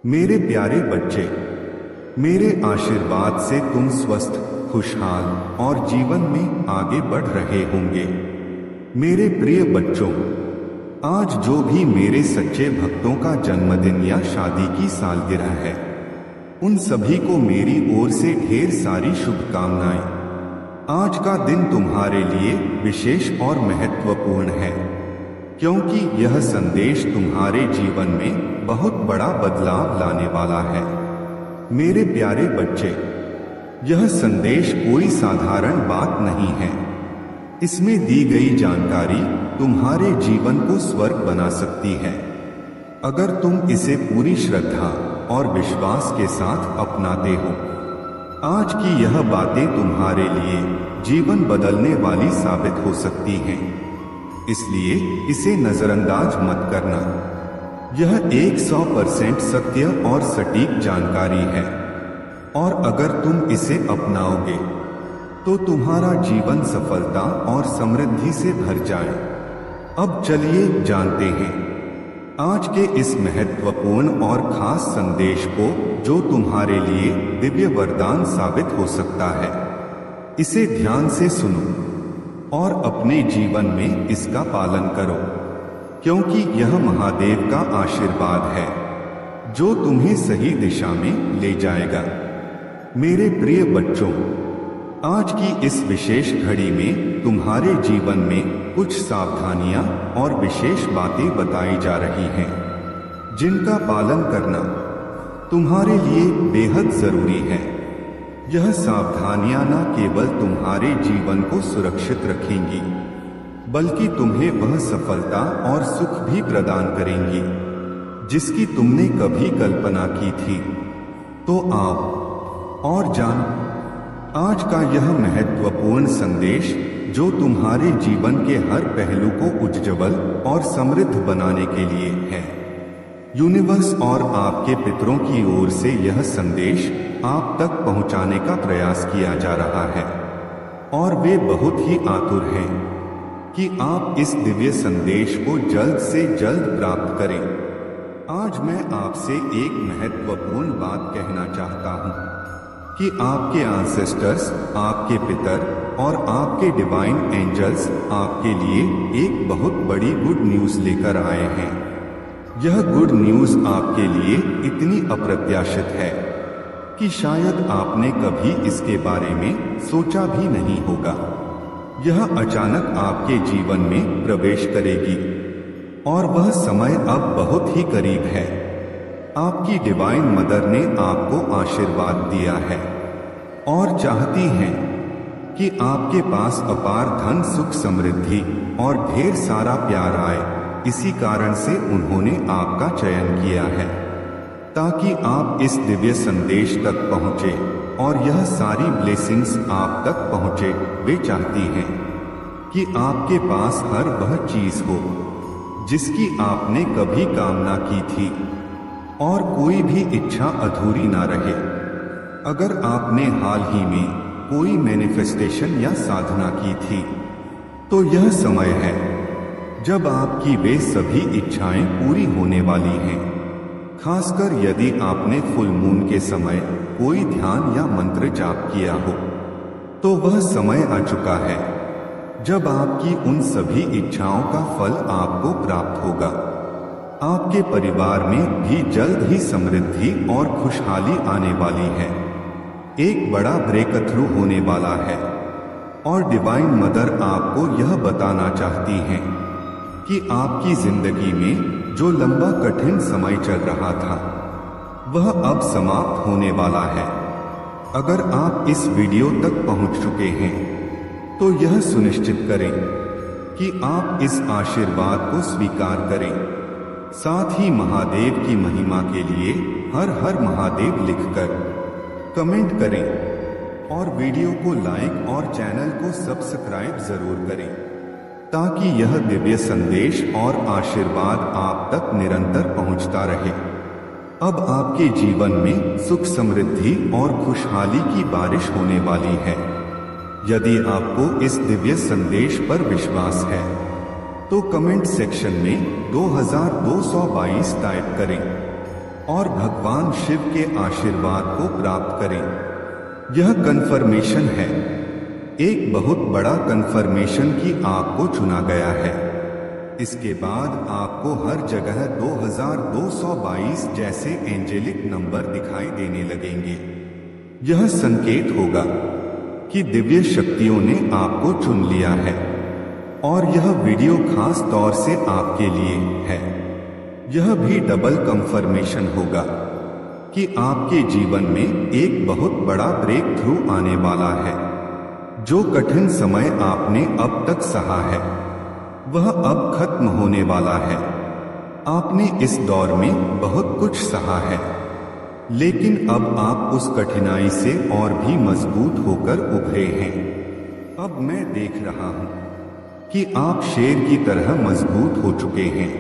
मेरे प्यारे बच्चे, मेरे आशीर्वाद से तुम स्वस्थ, खुशहाल और जीवन में आगे बढ़ रहे होंगे। मेरे प्रिय बच्चों, आज जो भी मेरे सच्चे भक्तों का जन्मदिन या शादी की सालगिरह है, उन सभी को मेरी ओर से ढेर सारी शुभकामनाएं। आज का दिन तुम्हारे लिए विशेष और महत्वपूर्ण है, क्योंकि यह संदेश तुम्हारे जीवन में बहुत बड़ा बदलाव लाने वाला है। मेरे प्यारे बच्चे, यह संदेश कोई साधारण बात नहीं है। इसमें दी गई जानकारी तुम्हारे जीवन को स्वर्ग बना सकती है, अगर तुम इसे पूरी श्रद्धा और विश्वास के साथ अपनाते हो। आज की यह बातें तुम्हारे लिए जीवन बदलने वाली साबित हो सकती हैं, इसलिए इसे नजरअंदाज मत करना। यह 100% सत्य और सटीक जानकारी है, और अगर तुम इसे अपनाओगे तो तुम्हारा जीवन सफलता और समृद्धि से भर जाए। अब चलिए जानते हैं आज के इस महत्वपूर्ण और खास संदेश को, जो तुम्हारे लिए दिव्य वरदान साबित हो सकता है। इसे ध्यान से सुनो और अपने जीवन में इसका पालन करो, क्योंकि यह महादेव का आशीर्वाद है जो तुम्हें सही दिशा में ले जाएगा। मेरे प्रिय बच्चों, आज की इस विशेष घड़ी में तुम्हारे जीवन में कुछ सावधानियां और विशेष बातें बताई जा रही हैं, जिनका पालन करना तुम्हारे लिए बेहद जरूरी है। यह सावधानियां न केवल तुम्हारे जीवन को सुरक्षित रखेंगी, बल्कि तुम्हें वह सफलता और सुख भी प्रदान करेंगी जिसकी तुमने कभी कल्पना की थी। तो आओ और जानो आज का यह महत्वपूर्ण संदेश, जो तुम्हारे जीवन के हर पहलू को उज्ज्वल और समृद्ध बनाने के लिए है। यूनिवर्स और आपके पितरों की ओर से यह संदेश आप तक पहुंचाने का प्रयास किया जा रहा है, और वे बहुत ही आतुर हैं कि आप इस दिव्य संदेश को जल्द से जल्द प्राप्त करें। आज मैं आपसे एक महत्वपूर्ण बात कहना चाहता हूं कि आपके एंसेस्टर्स, आपके पितर और आपके डिवाइन एंजल्स आपके लिए एक बहुत बड़ी गुड न्यूज लेकर आए हैं। यह गुड न्यूज आपके लिए इतनी अप्रत्याशित है कि शायद आपने कभी इसके बारे में सोचा भी नहीं होगा। यह अचानक आपके जीवन में प्रवेश करेगी, और वह समय अब बहुत ही करीब है। आपकी डिवाइन मदर ने आपको आशीर्वाद दिया है और चाहती हैं कि आपके पास अपार धन, सुख, समृद्धि और ढेर सारा प्यार आए। इसी कारण से उन्होंने आपका चयन किया है, ताकि आप इस दिव्य संदेश तक पहुंचे और यह सारी ब्लेसिंग्स आप तक पहुंचे। वे चाहती हैं कि आपके पास हर वह चीज हो जिसकी आपने कभी कामना की थी, और कोई भी इच्छा अधूरी ना रहे। अगर आपने हाल ही में कोई मैनिफेस्टेशन या साधना की थी, तो यह समय है जब आपकी वे सभी इच्छाएं पूरी होने वाली हैं। खासकर यदि आपने फुल मून के समय कोई ध्यान या मंत्र जाप किया हो, तो वह समय आ चुका है जब आपकी उन सभी इच्छाओं का फल आपको प्राप्त होगा। आपके परिवार में भी जल्द ही समृद्धि और खुशहाली आने वाली है। एक बड़ा ब्रेकथ्रू होने वाला है, और डिवाइन मदर आपको यह बताना चाहती हैं कि आपकी जिंदगी में जो लंबा कठिन समय चल रहा था, वह अब समाप्त होने वाला है। अगर आप इस वीडियो तक पहुंच चुके हैं, तो यह सुनिश्चित करें कि आप इस आशीर्वाद को स्वीकार करें। साथ ही महादेव की महिमा के लिए हर हर महादेव लिखकर कमेंट करें, और वीडियो को लाइक और चैनल को सब्सक्राइब जरूर करें, ताकि यह दिव्य संदेश और आशीर्वाद आप तक निरंतर पहुंचता रहे। अब आपके जीवन में सुख, समृद्धि और खुशहाली की बारिश होने वाली है। यदि आपको इस दिव्य संदेश पर विश्वास है, तो कमेंट सेक्शन में 2222 टाइप करें। और भगवान शिव के आशीर्वाद को प्राप्त करें। यह कन्फर्मेशन है, एक बहुत बड़ा कन्फर्मेशन कि आपको चुना गया है। इसके बाद आपको हर जगह 2222 जैसे एंजेलिक नंबर दिखाई देने लगेंगे। यह संकेत होगा कि दिव्य शक्तियों ने आपको चुन लिया है और यह वीडियो खास तौर से आपके लिए है। यह भी डबल कंफर्मेशन होगा कि आपके जीवन में एक बहुत बड़ा ब्रेक थ्रू आने वाला है। जो कठिन समय आपने अब तक सहा है वह अब खत्म होने वाला है। आपने इस दौर में बहुत कुछ सहा है, लेकिन अब आप उस कठिनाई से और भी मजबूत होकर उभरे हैं। अब मैं देख रहा हूं कि आप शेर की तरह मजबूत हो चुके हैं।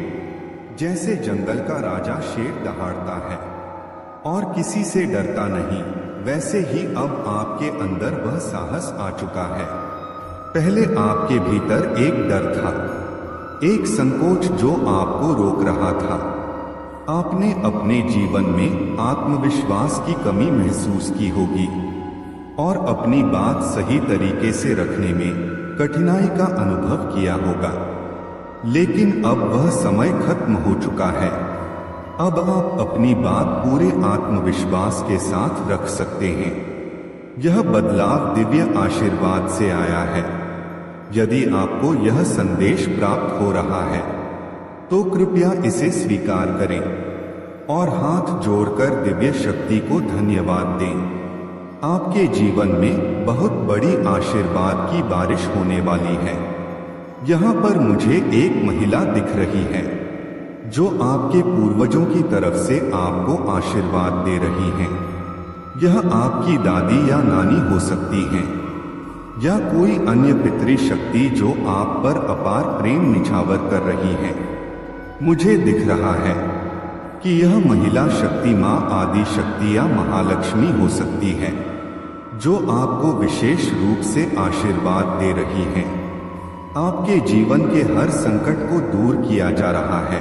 जैसे जंगल का राजा शेर दहाड़ता है और किसी से डरता नहीं, वैसे ही अब आपके अंदर वह साहस आ चुका है। पहले आपके भीतर एक डर था, एक संकोच जो आपको रोक रहा था। आपने अपने जीवन में आत्मविश्वास की कमी महसूस की होगी और अपनी बात सही तरीके से रखने में कठिनाई का अनुभव किया होगा। लेकिन अब वह समय खत्म हो चुका है। अब आप अपनी बात पूरे आत्मविश्वास के साथ रख सकते हैं। यह बदलाव दिव्य आशीर्वाद से आया है। यदि आपको यह संदेश प्राप्त हो रहा है तो कृपया इसे स्वीकार करें और हाथ जोड़कर दिव्य शक्ति को धन्यवाद दें। आपके जीवन में बहुत बड़ी आशीर्वाद की बारिश होने वाली है। यहाँ पर मुझे एक महिला दिख रही है जो आपके पूर्वजों की तरफ से आपको आशीर्वाद दे रही हैं। यह आपकी दादी या नानी हो सकती हैं या कोई अन्य पितृ शक्ति जो आप पर अपार प्रेम निछावर कर रही है। मुझे दिख रहा है कि यह महिला शक्ति माँ आदि शक्ति या महालक्ष्मी हो सकती है जो आपको विशेष रूप से आशीर्वाद दे रही है। आपके जीवन के हर संकट को दूर किया जा रहा है।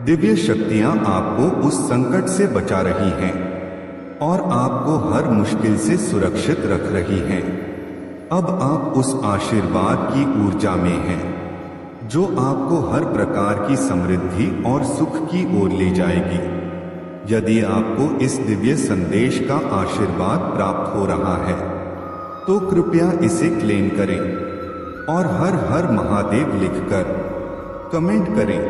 दिव्य शक्तियां आपको उस संकट से बचा रही हैं और आपको हर मुश्किल से सुरक्षित रख रही हैं। अब आप उस आशीर्वाद की ऊर्जा में हैं जो आपको हर प्रकार की समृद्धि और सुख की ओर ले जाएगी। यदि आपको इस दिव्य संदेश का आशीर्वाद प्राप्त हो रहा है तो कृपया इसे क्लेम करें और हर हर महादेव लिखकर कमेंट करें।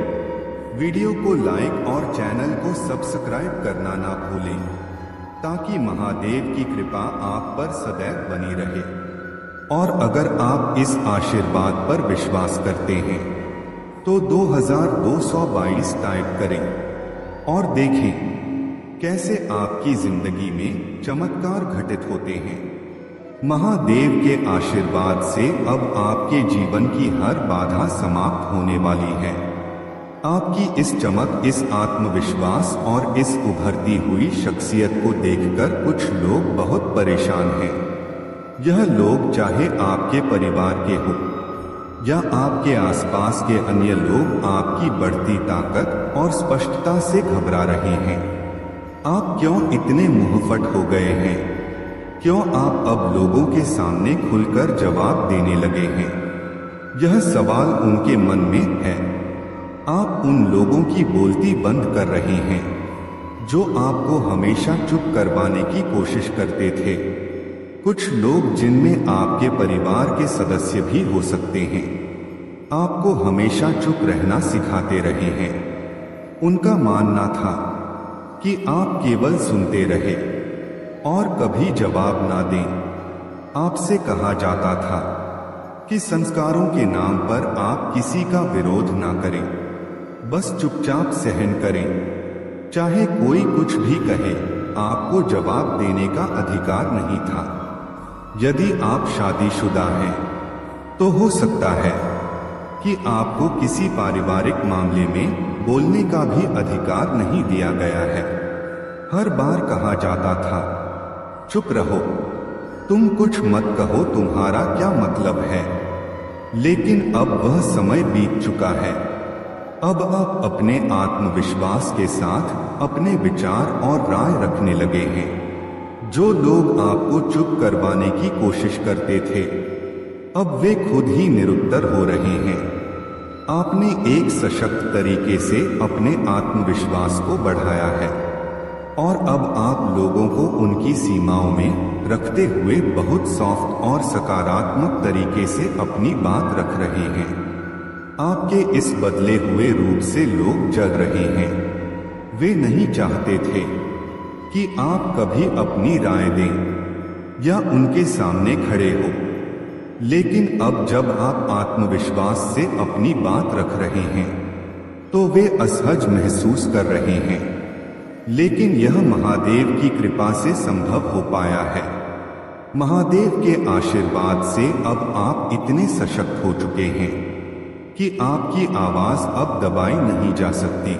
वीडियो को लाइक और चैनल को सब्सक्राइब करना ना भूलें ताकि महादेव की कृपा आप पर सदैव बनी रहे। और अगर आप इस आशीर्वाद पर विश्वास करते हैं तो 2222 टाइप करें और देखें कैसे आपकी जिंदगी में चमत्कार घटित होते हैं। महादेव के आशीर्वाद से अब आपके जीवन की हर बाधा समाप्त होने वाली है। आपकी इस चमक, इस आत्मविश्वास और इस उभरती हुई शख्सियत को देखकर कुछ लोग बहुत परेशान हैं। यह लोग चाहे आपके परिवार के हो या आपके आसपास के अन्य लोग आपकी बढ़ती ताकत और स्पष्टता से घबरा रहे हैं। आप क्यों इतने मुंहफट हो गए हैं? क्यों आप अब लोगों के सामने खुलकर जवाब देने लगे हैं? यह सवाल उनके मन में है। आप उन लोगों की बोलती बंद कर रहे हैं जो आपको हमेशा चुप करवाने की कोशिश करते थे। कुछ लोग जिनमें आपके परिवार के सदस्य भी हो सकते हैं आपको हमेशा चुप रहना सिखाते रहे हैं। उनका मानना था कि आप केवल सुनते रहे और कभी जवाब ना दें। आपसे कहा जाता था कि संस्कारों के नाम पर आप किसी का विरोध ना करें, बस चुपचाप सहन करें। चाहे कोई कुछ भी कहे, आपको जवाब देने का अधिकार नहीं था। यदि आप शादीशुदा हैं तो हो सकता है कि आपको किसी पारिवारिक मामले में बोलने का भी अधिकार नहीं दिया गया है। हर बार कहा जाता था, चुप रहो, तुम कुछ मत कहो, तुम्हारा क्या मतलब है। लेकिन अब वह समय बीत चुका है। अब आप अपने आत्मविश्वास के साथ अपने विचार और राय रखने लगे हैं। जो लोग आपको चुप करवाने की कोशिश करते थे, अब वे खुद ही निरुत्तर हो रहे हैं। आपने एक सशक्त तरीके से अपने आत्मविश्वास को बढ़ाया है और अब आप लोगों को उनकी सीमाओं में रखते हुए बहुत सॉफ्ट और सकारात्मक तरीके से अपनी बात रख रहे हैं। आपके इस बदले हुए रूप से लोग जल रहे हैं। वे नहीं चाहते थे कि आप कभी अपनी राय दें या उनके सामने खड़े हो, लेकिन अब जब आप आत्मविश्वास से अपनी बात रख रहे हैं तो वे असहज महसूस कर रहे हैं। लेकिन यह महादेव की कृपा से संभव हो पाया है। महादेव के आशीर्वाद से अब आप इतने सशक्त हो चुके हैं कि आपकी आवाज अब दबाई नहीं जा सकती।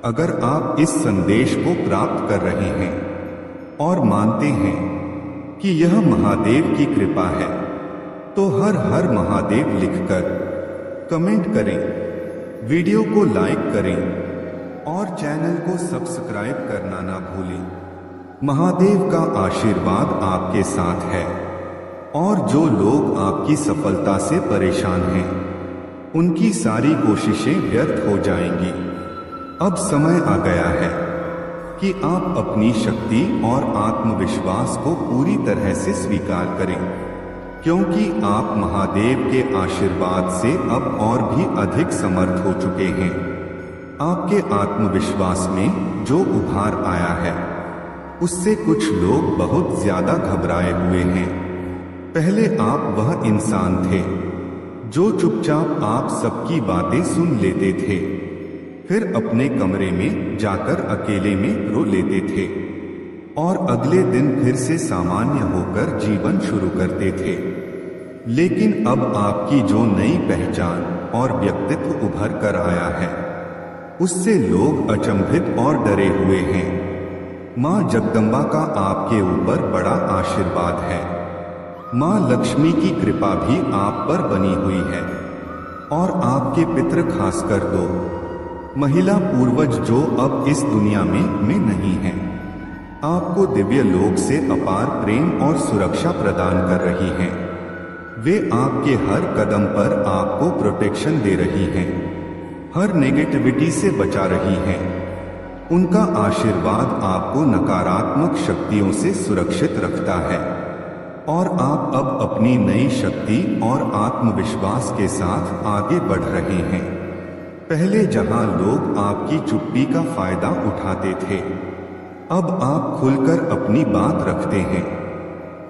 अगर आप इस संदेश को प्राप्त कर रहे हैं और मानते हैं कि यह महादेव की कृपा है, तो हर हर महादेव लिखकर कमेंट करें, वीडियो को लाइक करें और चैनल को सब्सक्राइब करना ना भूलें। महादेव का आशीर्वाद आपके साथ है और जो लोग आपकी सफलता से परेशान हैं, उनकी सारी कोशिशें व्यर्थ हो जाएंगी। अब समय आ गया है कि आप अपनी शक्ति और आत्मविश्वास को पूरी तरह से स्वीकार करें, क्योंकि आप महादेव के आशीर्वाद से अब और भी अधिक समर्थ हो चुके हैं। आपके आत्मविश्वास में जो उभार आया है, उससे कुछ लोग बहुत ज्यादा घबराए हुए हैं। पहले आप वह इंसान थे जो चुपचाप आप सबकी बातें सुन लेते थे, फिर अपने कमरे में जाकर अकेले में रो लेते थे और अगले दिन फिर से सामान्य होकर जीवन शुरू करते थे। लेकिन अब आपकी जो नई पहचान और व्यक्तित्व उभर कर आया है, उससे लोग अचंभित और डरे हुए हैं। मां जगदम्बा का आपके ऊपर बड़ा आशीर्वाद है। मां लक्ष्मी की कृपा भी आप पर बनी हुई है और आपके पितृ, खासकर 2 महिला पूर्वज जो अब इस दुनिया में नहीं हैं, आपको दिव्य लोक से अपार प्रेम और सुरक्षा प्रदान कर रही हैं। वे आपके हर कदम पर आपको प्रोटेक्शन दे रही हैं, हर नेगेटिविटी से बचा रही हैं। उनका आशीर्वाद आपको नकारात्मक शक्तियों से सुरक्षित रखता है और आप अब अपनी नई शक्ति और आत्मविश्वास के साथ आगे बढ़ रहे हैं। पहले जहां लोग आपकी चुप्पी का फायदा उठाते थे, अब आप खुलकर अपनी बात रखते हैं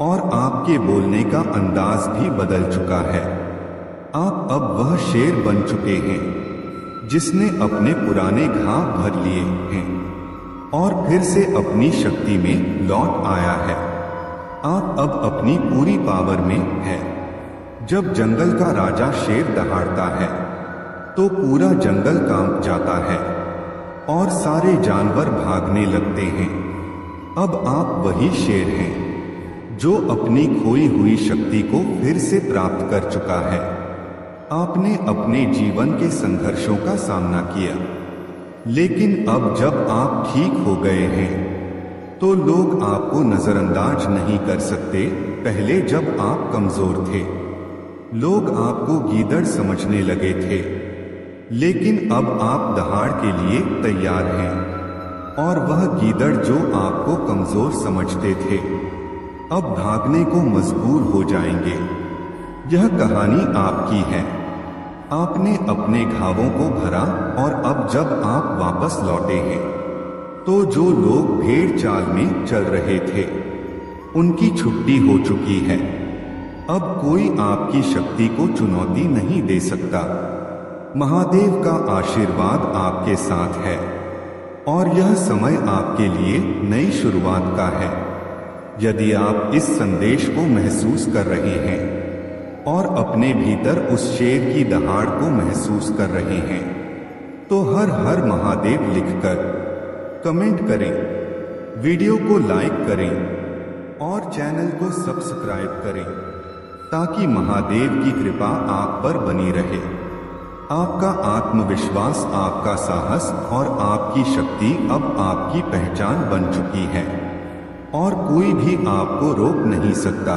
और आपके बोलने का अंदाज भी बदल चुका है। आप अब वह शेर बन चुके हैं जिसने अपने पुराने घाव भर लिए हैं और फिर से अपनी शक्ति में लौट आया है। आप अब अपनी पूरी पावर में है। जब जंगल का राजा शेर दहाड़ता है तो पूरा जंगल कांप जाता है और सारे जानवर भागने लगते हैं। अब आप वही शेर हैं जो अपनी खोई हुई शक्ति को फिर से प्राप्त कर चुका है। आपने अपने जीवन के संघर्षों का सामना किया, लेकिन अब जब आप ठीक हो गए हैं तो लोग आपको नजरअंदाज नहीं कर सकते। पहले जब आप कमजोर थे, लोग आपको गीदड़ समझने लगे थे, लेकिन अब आप दहाड़ के लिए तैयार हैं और वह गीदड़ जो आपको कमजोर समझते थे, अब भागने को मजबूर हो जाएंगे। यह कहानी आपकी है। आपने अपने घावों को भरा और अब जब आप वापस लौटे हैं तो जो लोग भेड़ चाल में चल रहे थे, उनकी छुट्टी हो चुकी है। अब कोई आपकी शक्ति को चुनौती नहीं दे सकता। महादेव का आशीर्वाद आपके साथ है और यह समय आपके लिए नई शुरुआत का है। यदि आप इस संदेश को महसूस कर रहे हैं और अपने भीतर उस शेर की दहाड़ को महसूस कर रहे हैं, तो हर हर महादेव लिखकर कमेंट करें, वीडियो को लाइक करें और चैनल को सब्सक्राइब करें ताकि महादेव की कृपा आप पर बनी रहे। आपका आत्मविश्वास, आपका साहस और आपकी शक्ति अब आपकी पहचान बन चुकी है और कोई भी आपको रोक नहीं सकता।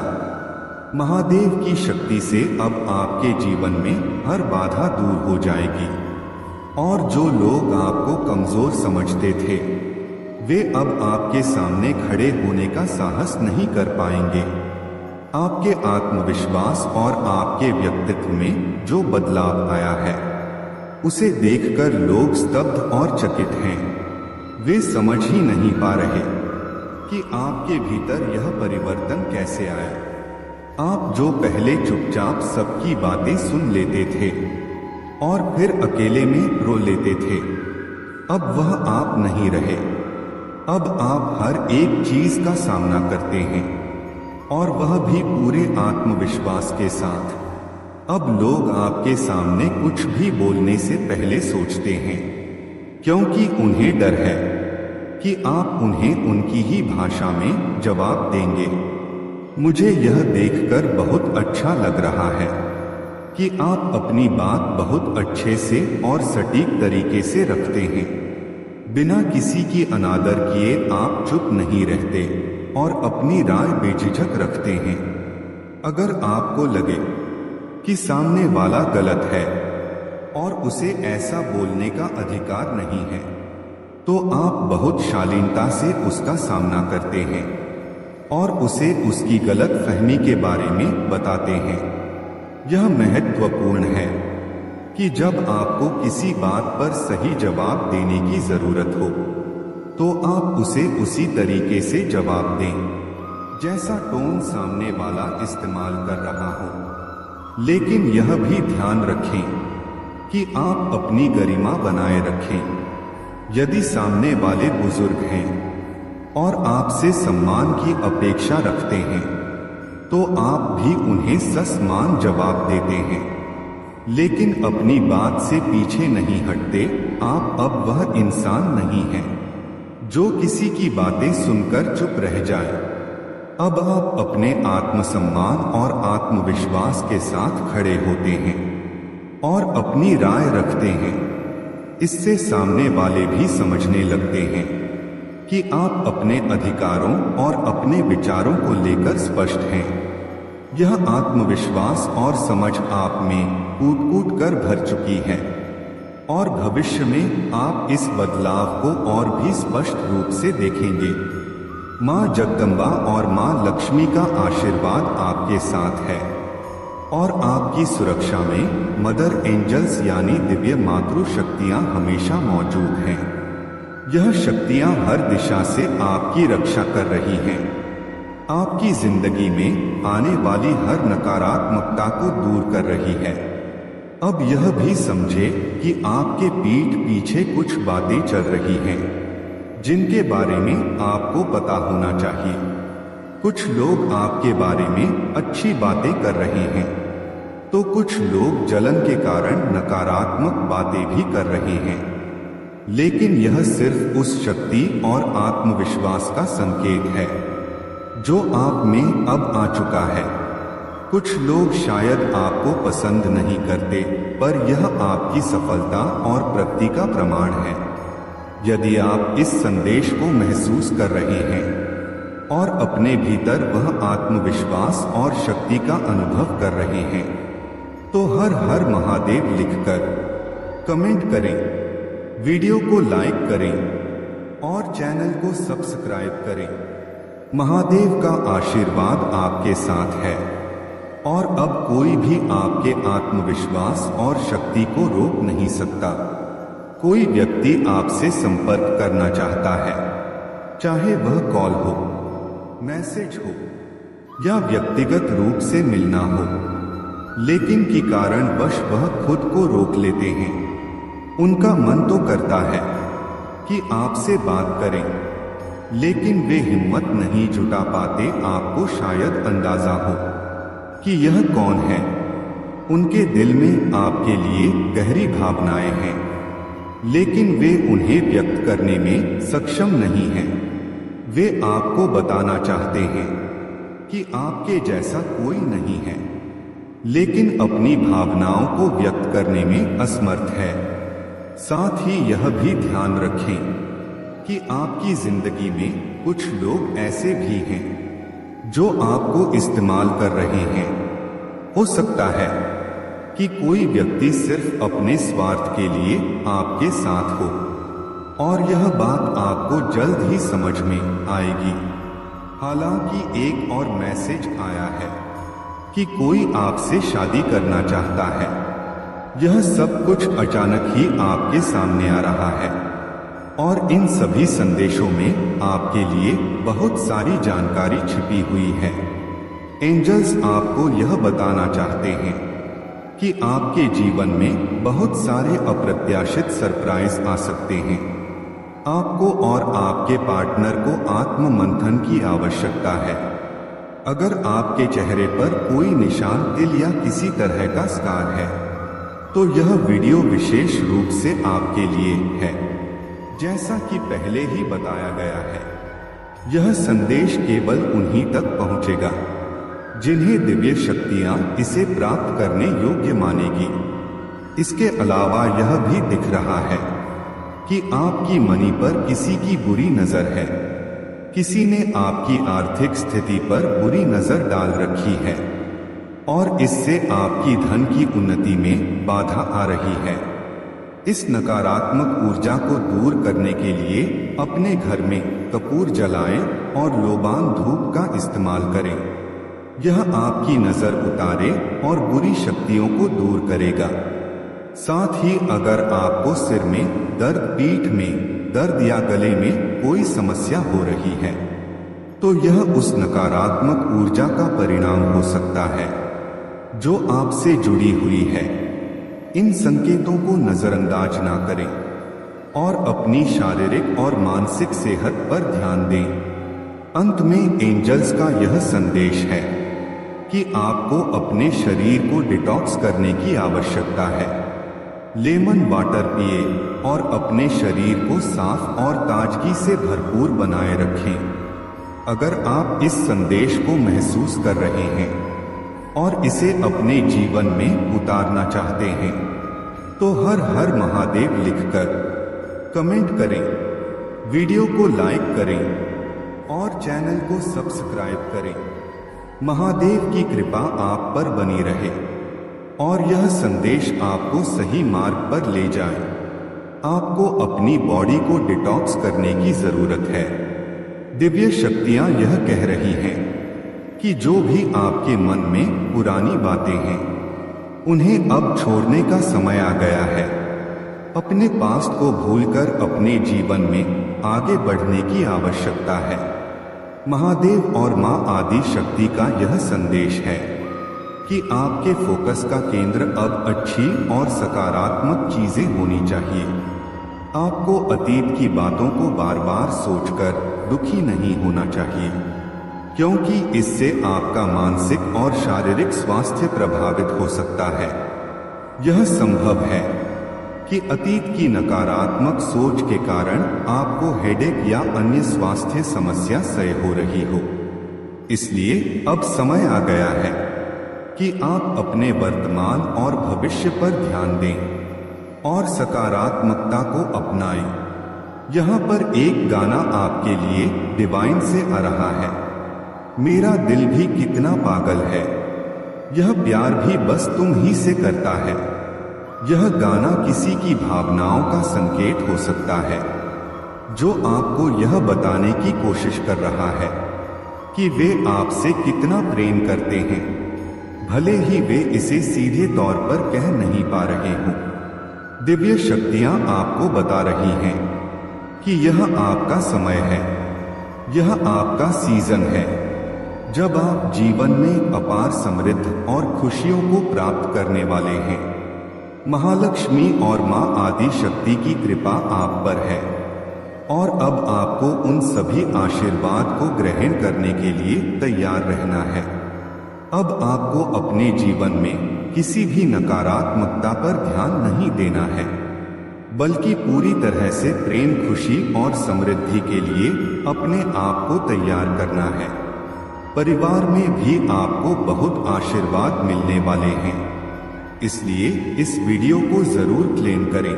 महादेव की शक्ति से अब आपके जीवन में हर बाधा दूर हो जाएगी और जो लोग आपको कमजोर समझते थे वे अब आपके सामने खड़े होने का साहस नहीं कर पाएंगे। आपके आत्मविश्वास और आपके व्यक्तित्व में जो बदलाव आया है उसे देखकर लोग स्तब्ध और चकित हैं। वे समझ ही नहीं पा रहे कि आपके भीतर यह परिवर्तन कैसे आया। आप जो पहले चुपचाप सबकी बातें सुन लेते थे और फिर अकेले में रो लेते थे, अब वह आप नहीं रहे। अब आप हर एक चीज का सामना करते हैं और वह भी पूरे आत्मविश्वास के साथ। अब लोग आपके सामने कुछ भी बोलने से पहले सोचते हैं, क्योंकि उन्हें डर है कि आप उन्हें उनकी ही भाषा में जवाब देंगे। मुझे यह देखकर बहुत अच्छा लग रहा है कि आप अपनी बात बहुत अच्छे से और सटीक तरीके से रखते हैं। बिना किसी की अनादर किए आप चुप नहीं रहते और अपनी राय बेझिझक रखते हैं। अगर आपको लगे कि सामने वाला गलत है और उसे ऐसा बोलने का अधिकार नहीं है, तो आप बहुत शालीनता से उसका सामना करते हैं और उसे उसकी गलत फहमी के बारे में बताते हैं। यह महत्वपूर्ण है कि जब आपको किसी बात पर सही जवाब देने की जरूरत हो तो आप उसे उसी तरीके से जवाब दें जैसा टोन सामने वाला इस्तेमाल कर रहा हो। लेकिन यह भी ध्यान रखें कि आप अपनी गरिमा बनाए रखें। यदि सामने वाले बुजुर्ग हैं और आपसे सम्मान की अपेक्षा रखते हैं तो आप भी उन्हें ससमान जवाब देते हैं, लेकिन अपनी बात से पीछे नहीं हटते। आप अब वह इंसान नहीं हैं जो किसी की बातें सुनकर चुप रह जाए। अब आप अपने आत्मसम्मान और आत्मविश्वास के साथ खड़े होते हैं और अपनी राय रखते हैं। इससे सामने वाले भी समझने लगते हैं कि आप अपने अधिकारों और अपने विचारों को लेकर स्पष्ट हैं। यह आत्मविश्वास और समझ आप में कूट-कूट कर भर चुकी है और भविष्य में आप इस बदलाव को और भी स्पष्ट रूप से देखेंगे। माँ जगदम्बा और माँ लक्ष्मी का आशीर्वाद आपके साथ है और आपकी सुरक्षा में मदर एंजल्स यानी दिव्य मातृ शक्तियाँ हमेशा मौजूद हैं। यह शक्तियाँ हर दिशा से आपकी रक्षा कर रही हैं। आपकी जिंदगी में आने वाली हर नकारात्मकता को दूर कर रही है। अब यह भी समझे कि आपके पीठ पीछे कुछ बातें चल रही हैं जिनके बारे में आपको पता होना चाहिए। कुछ लोग आपके बारे में अच्छी बातें कर रहे हैं तो कुछ लोग जलन के कारण नकारात्मक बातें भी कर रहे हैं, लेकिन यह सिर्फ उस शक्ति और आत्मविश्वास का संकेत है जो आप में अब आ चुका है। कुछ लोग शायद आपको पसंद नहीं करते, पर यह आपकी सफलता और प्रगति का प्रमाण है। यदि आप इस संदेश को महसूस कर रहे हैं और अपने भीतर वह आत्मविश्वास और शक्ति का अनुभव कर रहे हैं, तो हर हर महादेव लिखकर कमेंट करें, वीडियो को लाइक करें और चैनल को सब्सक्राइब करें। महादेव का आशीर्वाद आपके साथ है और अब कोई भी आपके आत्मविश्वास और शक्ति को रोक नहीं सकता। कोई व्यक्ति आपसे संपर्क करना चाहता है, चाहे वह कॉल हो, मैसेज हो या व्यक्तिगत रूप से मिलना हो, लेकिन के कारणवश वह खुद को रोक लेते हैं। उनका मन तो करता है कि आपसे बात करें, लेकिन वे हिम्मत नहीं जुटा पाते। आपको शायद अंदाजा हो कि यह कौन है। उनके दिल में आपके लिए गहरी भावनाएं हैं, लेकिन वे उन्हें व्यक्त करने में सक्षम नहीं हैं। वे आपको बताना चाहते हैं कि आपके जैसा कोई नहीं है, लेकिन अपनी भावनाओं को व्यक्त करने में असमर्थ है। साथ ही यह भी ध्यान रखें कि आपकी जिंदगी में कुछ लोग ऐसे भी हैं जो आपको इस्तेमाल कर रहे हैं। हो सकता है कि कोई व्यक्ति सिर्फ अपने स्वार्थ के लिए आपके साथ हो, और यह बात आपको जल्द ही समझ में आएगी। हालांकि एक और मैसेज आया है कि कोई आपसे शादी करना चाहता है। यह सब कुछ अचानक ही आपके सामने आ रहा है, और इन सभी संदेशों में आपके लिए बहुत सारी जानकारी छिपी हुई है। एंजल्स आपको यह बताना चाहते हैं कि आपके जीवन में बहुत सारे अप्रत्याशित सरप्राइज आ सकते हैं। आपको और आपके पार्टनर को आत्म मंथन की आवश्यकता है। अगर आपके चेहरे पर कोई निशान, तिल या किसी तरह का स्कार है, तो यह वीडियो विशेष रूप से आपके लिए है। जैसा कि पहले ही बताया गया है, यह संदेश केवल उन्हीं तक पहुंचेगा जिन्हें दिव्य शक्तियां इसे प्राप्त करने योग्य मानेगी। इसके अलावा यह भी दिख रहा है कि आपकी मनी पर किसी की बुरी नजर है। किसी ने आपकी आर्थिक स्थिति पर बुरी नजर डाल रखी है, और इससे आपकी धन की उन्नति में बाधा आ रही है। इस नकारात्मक ऊर्जा को दूर करने के लिए अपने घर में कपूर जलाएं और लोबान धूप का इस्तेमाल करें। यह आपकी नजर उतारे और बुरी शक्तियों को दूर करेगा। साथ ही अगर आपको सिर में दर्द, पीठ में दर्द या गले में कोई समस्या हो रही है, तो यह उस नकारात्मक ऊर्जा का परिणाम हो सकता है जो आपसे जुड़ी हुई है। इन संकेतों को नजरअंदाज ना करें और अपनी शारीरिक और मानसिक सेहत पर ध्यान दें। अंत में एंजल्स का यह संदेश है कि आपको अपने शरीर को डिटॉक्स करने की आवश्यकता है। लेमन वाटर पिए और अपने शरीर को साफ और ताजगी से भरपूर बनाए रखें। अगर आप इस संदेश को महसूस कर रहे हैं और इसे अपने जीवन में उतारना चाहते हैं, तो हर हर महादेव लिखकर कमेंट करें, वीडियो को लाइक करें और चैनल को सब्सक्राइब करें। महादेव की कृपा आप पर बनी रहे और यह संदेश आपको सही मार्ग पर ले जाए। आपको अपनी बॉडी को डिटॉक्स करने की जरूरत है। दिव्य शक्तियां यह कह रही हैं कि जो भी आपके मन में पुरानी बातें हैं, उन्हें अब छोड़ने का समय आ गया है। अपने पास्ट को भूलकर अपने जीवन में आगे बढ़ने की आवश्यकता है। महादेव और मां आदि शक्ति का यह संदेश है कि आपके फोकस का केंद्र अब अच्छी और सकारात्मक चीजें होनी चाहिए। आपको अतीत की बातों को बार बार सोचकर दुखी नहीं होना चाहिए, क्योंकि इससे आपका मानसिक और शारीरिक स्वास्थ्य प्रभावित हो सकता है। यह संभव है कि अतीत की नकारात्मक सोच के कारण आपको हेडेक या अन्य स्वास्थ्य समस्या सह हो रही हो। इसलिए अब समय आ गया है कि आप अपने वर्तमान और भविष्य पर ध्यान दें और सकारात्मकता को अपनाएं। यहाँ पर एक गाना आपके लिए डिवाइन से आ रहा है। मेरा दिल भी कितना पागल है, यह प्यार भी बस तुम ही से करता है। यह गाना किसी की भावनाओं का संकेत हो सकता है जो आपको यह बताने की कोशिश कर रहा है कि वे आपसे कितना प्रेम करते हैं, भले ही वे इसे सीधे तौर पर कह नहीं पा रहे हों। दिव्य शक्तियां आपको बता रही हैं कि यह आपका समय है, यह आपका सीजन है, जब आप जीवन में अपार समृद्धि और खुशियों को प्राप्त करने वाले हैं। महालक्ष्मी और मां आदि शक्ति की कृपा आप पर है, और अब आपको उन सभी आशीर्वाद को ग्रहण करने के लिए तैयार रहना है। अब आपको अपने जीवन में किसी भी नकारात्मकता पर ध्यान नहीं देना है, बल्कि पूरी तरह से प्रेम, खुशी और समृद्धि के लिए अपने आप को तैयार करना है। परिवार में भी आपको बहुत आशीर्वाद मिलने वाले हैं। इसलिए इस वीडियो को जरूर क्लेम करें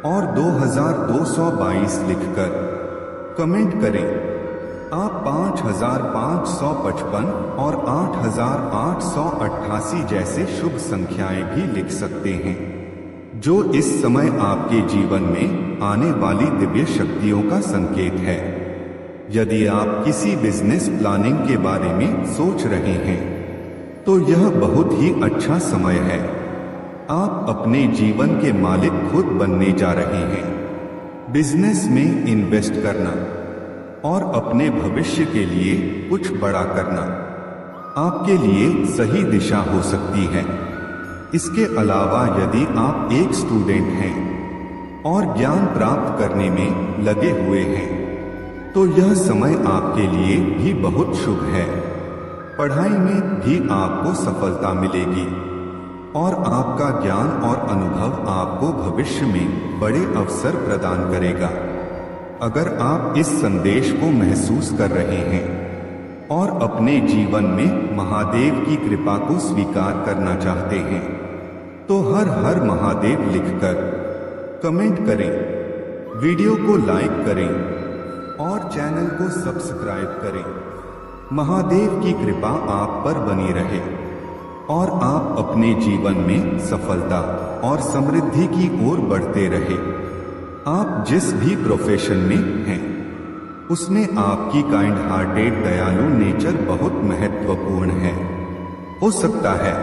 और 2222 लिखकर कमेंट करें। आप 5555 और 8888 जैसे शुभ संख्याएं भी लिख सकते हैं, जो इस समय आपके जीवन में आने वाली दिव्य शक्तियों का संकेत है। यदि आप किसी बिजनेस प्लानिंग के बारे में सोच रहे हैं तो यह बहुत ही अच्छा समय है। आप अपने जीवन के मालिक खुद बनने जा रहे हैं। बिजनेस में इन्वेस्ट करना और अपने भविष्य के लिए कुछ बड़ा करना आपके लिए सही दिशा हो सकती है। इसके अलावा यदि आप एक स्टूडेंट हैं और ज्ञान प्राप्त करने में लगे हुए हैं तो यह समय आपके लिए भी बहुत शुभ है। पढ़ाई में भी आपको सफलता मिलेगी और आपका ज्ञान और अनुभव आपको भविष्य में बड़े अवसर प्रदान करेगा। अगर आप इस संदेश को महसूस कर रहे हैं और अपने जीवन में महादेव की कृपा को स्वीकार करना चाहते हैं तो हर हर महादेव लिखकर कमेंट करें, वीडियो को लाइक करें और चैनल को सब्सक्राइब करें। महादेव की कृपा आप पर बनी रहे और आप अपने जीवन में सफलता और समृद्धि की ओर बढ़ते रहे। आप जिस भी प्रोफेशन में हैं उसमें आपकी काइंड हार्टेड दयालु नेचर बहुत महत्वपूर्ण है। हो सकता है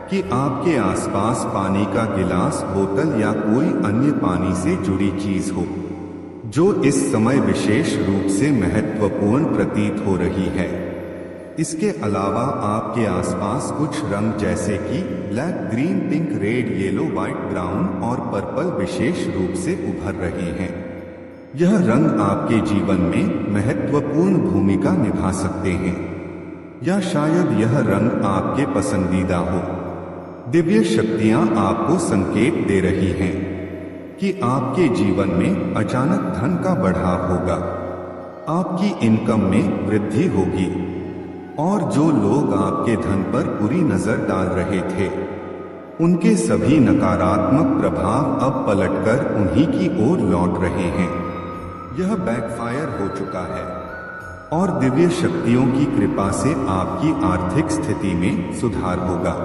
कि आपके आसपास पानी का गिलास, बोतल या कोई अन्य पानी से जुड़ी चीज हो जो इस समय विशेष रूप से महत्वपूर्ण प्रतीत हो रही है। इसके अलावा आपके आसपास कुछ रंग जैसे कि black, green, pink, red, yellow, white, brown और पर्पल विशेष रूप से उभर रहे हैं। यह रंग आपके जीवन में महत्वपूर्ण भूमिका निभा सकते हैं या शायद यह रंग आपके पसंदीदा हो। दिव्य शक्तियां आपको संकेत दे रही हैं कि आपके जीवन में अचानक धन का बढ़ाव होगा, आपकी इनकम में वृद्धि होगी और जो लोग आपके धन पर बुरी नजर डाल रहे थे उनके सभी नकारात्मक प्रभाव अब पलटकर उन्हीं की ओर लौट रहे हैं। यह बैकफायर हो चुका है और दिव्य शक्तियों की कृपा से आपकी आर्थिक स्थिति में सुधार होगा।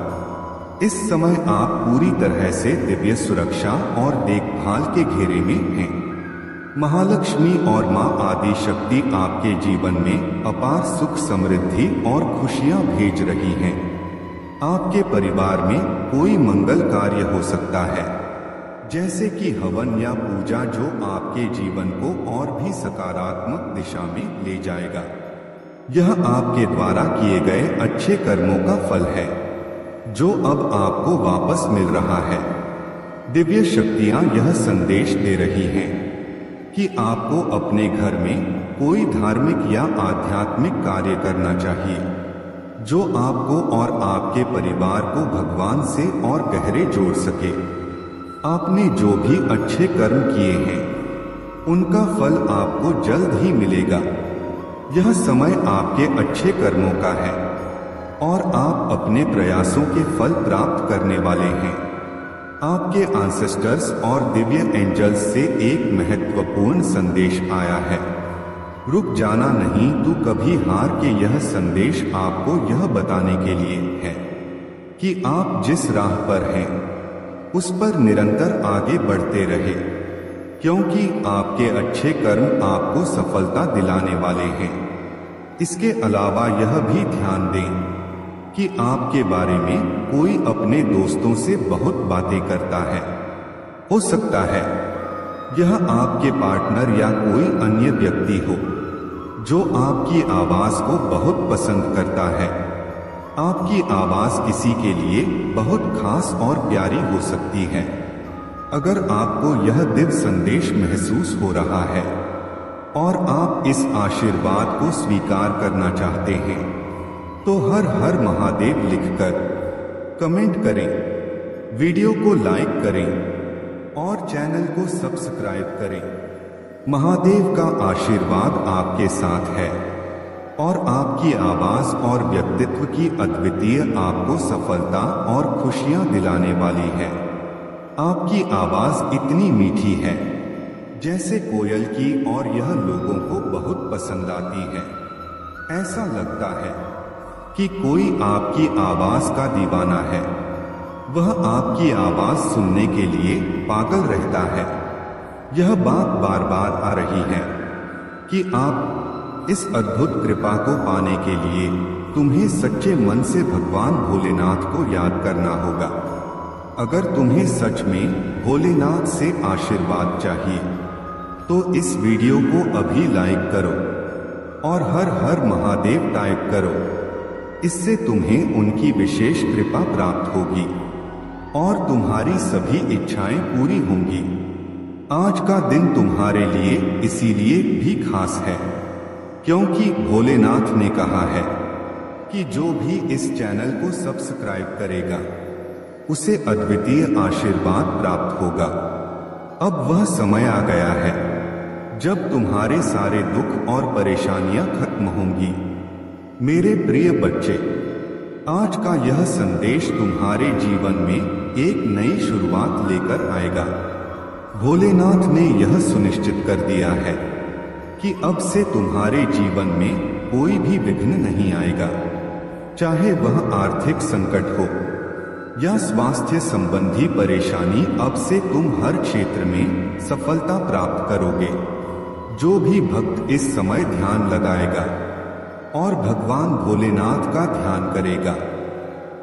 इस समय आप पूरी तरह से दिव्य सुरक्षा और देखभाल के घेरे में हैं। महालक्ष्मी और मां आदि शक्ति आपके जीवन में अपार सुख, समृद्धि और खुशियां भेज रही हैं। आपके परिवार में कोई मंगल कार्य हो सकता है, जैसे कि हवन या पूजा, जो आपके जीवन को और भी सकारात्मक दिशा में ले जाएगा। यह आपके द्वारा किए गए अच्छे कर्मों का फल है जो अब आपको वापस मिल रहा है। दिव्य शक्तियां यह संदेश दे रही हैं कि आपको अपने घर में कोई धार्मिक या आध्यात्मिक कार्य करना चाहिए जो आपको और आपके परिवार को भगवान से और गहरे जोड़ सके। आपने जो भी अच्छे कर्म किए हैं उनका फल आपको जल्द ही मिलेगा। यह समय आपके अच्छे कर्मों का है और आप अपने प्रयासों के फल प्राप्त करने वाले हैं। आपके एंसेस्टर्स और दिव्य एंजल्स से एक महत्वपूर्ण संदेश आया है। रुक जाना नहीं तो कभी हार के यह संदेश आपको यह बताने के लिए है कि आप जिस राह पर हैं उस पर निरंतर आगे बढ़ते रहे, क्योंकि आपके अच्छे कर्म आपको सफलता दिलाने वाले हैं। इसके अलावा यह भी ध्यान दें कि आपके बारे में कोई अपने दोस्तों से बहुत बातें करता है। हो सकता है यह आपके पार्टनर या कोई अन्य व्यक्ति हो जो आपकी आवाज को बहुत पसंद करता है। आपकी आवाज किसी के लिए बहुत खास और प्यारी हो सकती है। अगर आपको यह दिव्य संदेश महसूस हो रहा है और आप इस आशीर्वाद को स्वीकार करना चाहते हैं तो हर हर महादेव लिखकर कमेंट करें, वीडियो को लाइक करें और चैनल को सब्सक्राइब करें। महादेव का आशीर्वाद आपके साथ है। और आपकी आवाज और व्यक्तित्व की अद्वितीय आपको सफलता और खुशियां दिलाने वाली है। आपकी आवाज इतनी मीठी है जैसे कोयल की और यह लोगों को बहुत पसंद आती है। ऐसा लगता है कि कोई आपकी आवाज का दीवाना है। वह आपकी आवाज सुनने के लिए पागल रहता है। यह बात बार बार आ रही है कि आप इस अद्भुत कृपा को पाने के लिए तुम्हें सच्चे मन से भगवान भोलेनाथ को याद करना होगा। अगर तुम्हें सच में भोलेनाथ से आशीर्वाद चाहिए तो इस वीडियो को अभी लाइक करो और हर हर महादेव टाइप करो। इससे तुम्हें उनकी विशेष कृपा प्राप्त होगी और तुम्हारी सभी इच्छाएं पूरी होंगी। आज का दिन तुम्हारे लिए इसीलिए भी खास है क्योंकि भोलेनाथ ने कहा है कि जो भी इस चैनल को सब्सक्राइब करेगा उसे अद्वितीय आशीर्वाद प्राप्त होगा। अब वह समय आ गया है जब तुम्हारे सारे दुख और परेशानियां खत्म होंगी। मेरे प्रिय बच्चे, आज का यह संदेश तुम्हारे जीवन में एक नई शुरुआत लेकर आएगा। भोलेनाथ ने यह सुनिश्चित कर दिया है कि अब से तुम्हारे जीवन में कोई भी विघ्न नहीं आएगा। चाहे वह आर्थिक संकट हो या स्वास्थ्य संबंधी परेशानी, अब से तुम हर क्षेत्र में सफलता प्राप्त करोगे। जो भी भक्त इस समय ध्यान लगाएगा और भगवान भोलेनाथ का ध्यान करेगा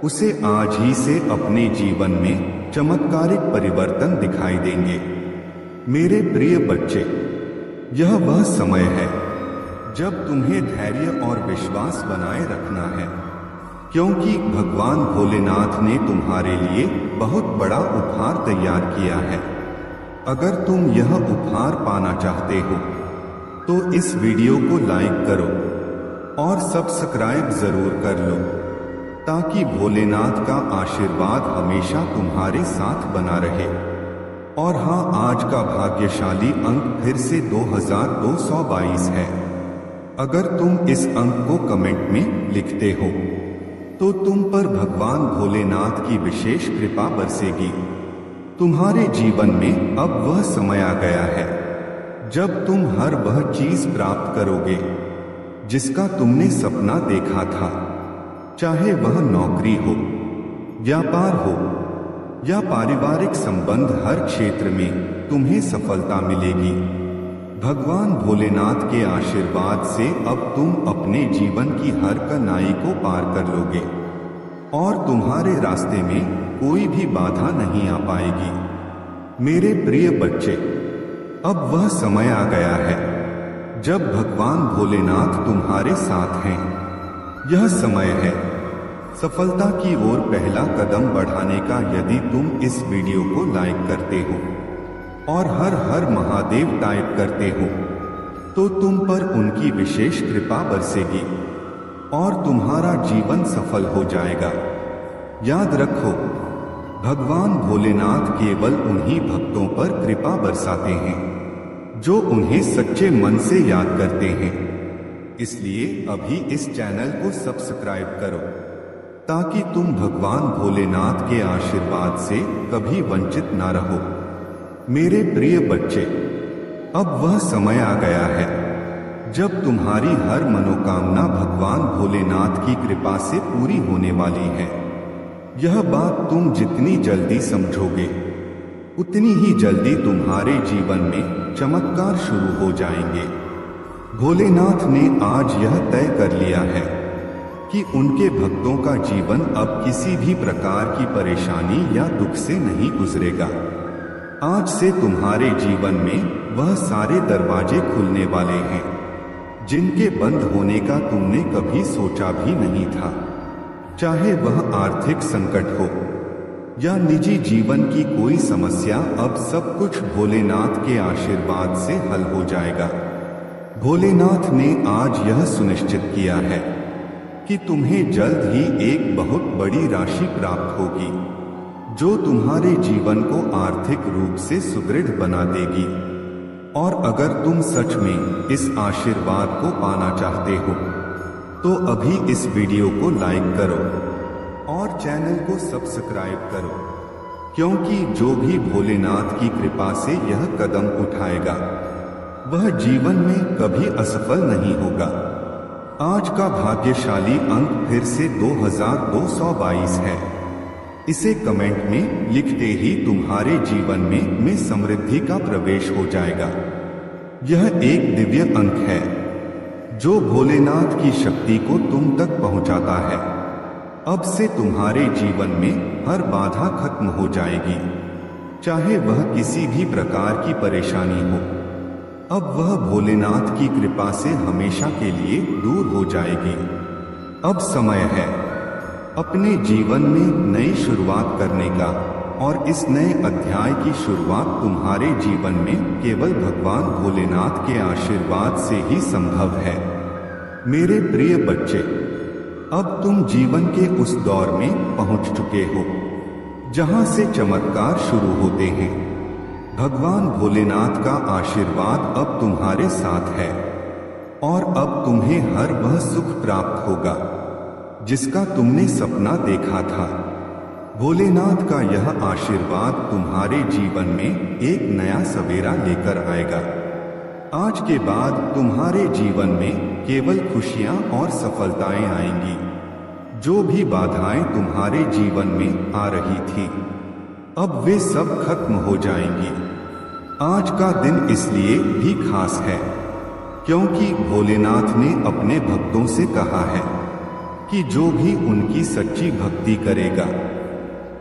उसे आज ही से अपने जीवन में चमत्कारिक परिवर्तन दिखाई देंगे। मेरे प्रिय बच्चे, यह वह समय है जब तुम्हें धैर्य और विश्वास बनाए रखना है क्योंकि भगवान भोलेनाथ ने तुम्हारे लिए बहुत बड़ा उपहार तैयार किया है। अगर तुम यह उपहार पाना चाहते हो तो इस वीडियो को लाइक करो और सब्सक्राइब जरूर कर लो ताकि भोलेनाथ का आशीर्वाद हमेशा तुम्हारे साथ बना रहे। और हाँ, आज का भाग्यशाली अंक फिर से 2222 है। अगर तुम इस अंक को कमेंट में लिखते हो तो तुम पर भगवान भोलेनाथ की विशेष कृपा बरसेगी। तुम्हारे जीवन में अब वह समय आ गया है जब तुम हर वह चीज प्राप्त करोगे जिसका तुमने सपना देखा था। चाहे वह नौकरी हो, व्यापार हो या पारिवारिक संबंध, हर क्षेत्र में तुम्हें सफलता मिलेगी। भगवान भोलेनाथ के आशीर्वाद से अब तुम अपने जीवन की हर कठिनाई को पार कर लोगे और तुम्हारे रास्ते में कोई भी बाधा नहीं आ पाएगी। मेरे प्रिय बच्चे, अब वह समय आ गया है जब भगवान भोलेनाथ तुम्हारे साथ हैं। यह समय है सफलता की ओर पहला कदम बढ़ाने का। यदि तुम इस वीडियो को लाइक करते हो और हर हर महादेव टाइप करते हो तो तुम पर उनकी विशेष कृपा बरसेगी और तुम्हारा जीवन सफल हो जाएगा। याद रखो, भगवान भोलेनाथ केवल उन्हीं भक्तों पर कृपा बरसाते हैं जो उन्हें सच्चे मन से याद करते हैं। इसलिए अभी इस चैनल को सब्सक्राइब करो ताकि तुम भगवान भोलेनाथ के आशीर्वाद से कभी वंचित ना रहो। मेरे प्रिय बच्चे, अब वह समय आ गया है जब तुम्हारी हर मनोकामना भगवान भोलेनाथ की कृपा से पूरी होने वाली है। यह बात तुम जितनी जल्दी समझोगे उतनी ही जल्दी तुम्हारे जीवन में चमत्कार शुरू हो जाएंगे। भोलेनाथ ने आज यह तय कर लिया है कि उनके भक्तों का जीवन अब किसी भी प्रकार की परेशानी या दुख से नहीं गुजरेगा। आज से तुम्हारे जीवन में वह सारे दरवाजे खुलने वाले हैं जिनके बंद होने का तुमने कभी सोचा भी नहीं था। चाहे वह आर्थिक संकट हो या निजी जीवन की कोई समस्या, अब सब कुछ भोलेनाथ के आशीर्वाद से हल हो जाएगा। भोलेनाथ ने आज यह सुनिश्चित किया है कि तुम्हें जल्द ही एक बहुत बड़ी राशि प्राप्त होगी जो तुम्हारे जीवन को आर्थिक रूप से सुदृढ़ बना देगी। और अगर तुम सच में इस आशीर्वाद को पाना चाहते हो तो अभी इस वीडियो को लाइक करो और चैनल को सब्सक्राइब करो, क्योंकि जो भी भोलेनाथ की कृपा से यह कदम उठाएगा वह जीवन में कभी असफल नहीं होगा। आज का भाग्यशाली अंक फिर से 2222 है। इसे कमेंट में लिखते ही तुम्हारे जीवन में समृद्धि का प्रवेश हो जाएगा। यह एक दिव्य अंक है जो भोलेनाथ की शक्ति को तुम तक पहुंचाता है। अब से तुम्हारे जीवन में हर बाधा खत्म हो जाएगी, चाहे वह किसी भी प्रकार की परेशानी हो। अब वह भोलेनाथ की कृपा से हमेशा के लिए दूर हो जाएगी। अब समय है अपने जीवन में नई शुरुआत करने का, और इस नए अध्याय की शुरुआत तुम्हारे जीवन में केवल भगवान भोलेनाथ के आशीर्वाद से ही संभव है। मेरे प्रिय बच्चे, अब तुम जीवन के उस दौर में पहुंच चुके हो जहां से चमत्कार शुरू होते हैं। भगवान भोलेनाथ का आशीर्वाद अब तुम्हारे साथ है, और अब तुम्हें हर वह सुख प्राप्त होगा जिसका तुमने सपना देखा था। भोलेनाथ का यह आशीर्वाद तुम्हारे जीवन में एक नया सवेरा लेकर आएगा। आज के बाद तुम्हारे जीवन में केवल खुशियां और सफलताएं आएंगी। जो भी बाधाएं तुम्हारे जीवन में आ रही थी, अब वे सब खत्म हो जाएंगी। आज का दिन इसलिए भी खास है क्योंकि भोलेनाथ ने अपने भक्तों से कहा है कि जो भी उनकी सच्ची भक्ति करेगा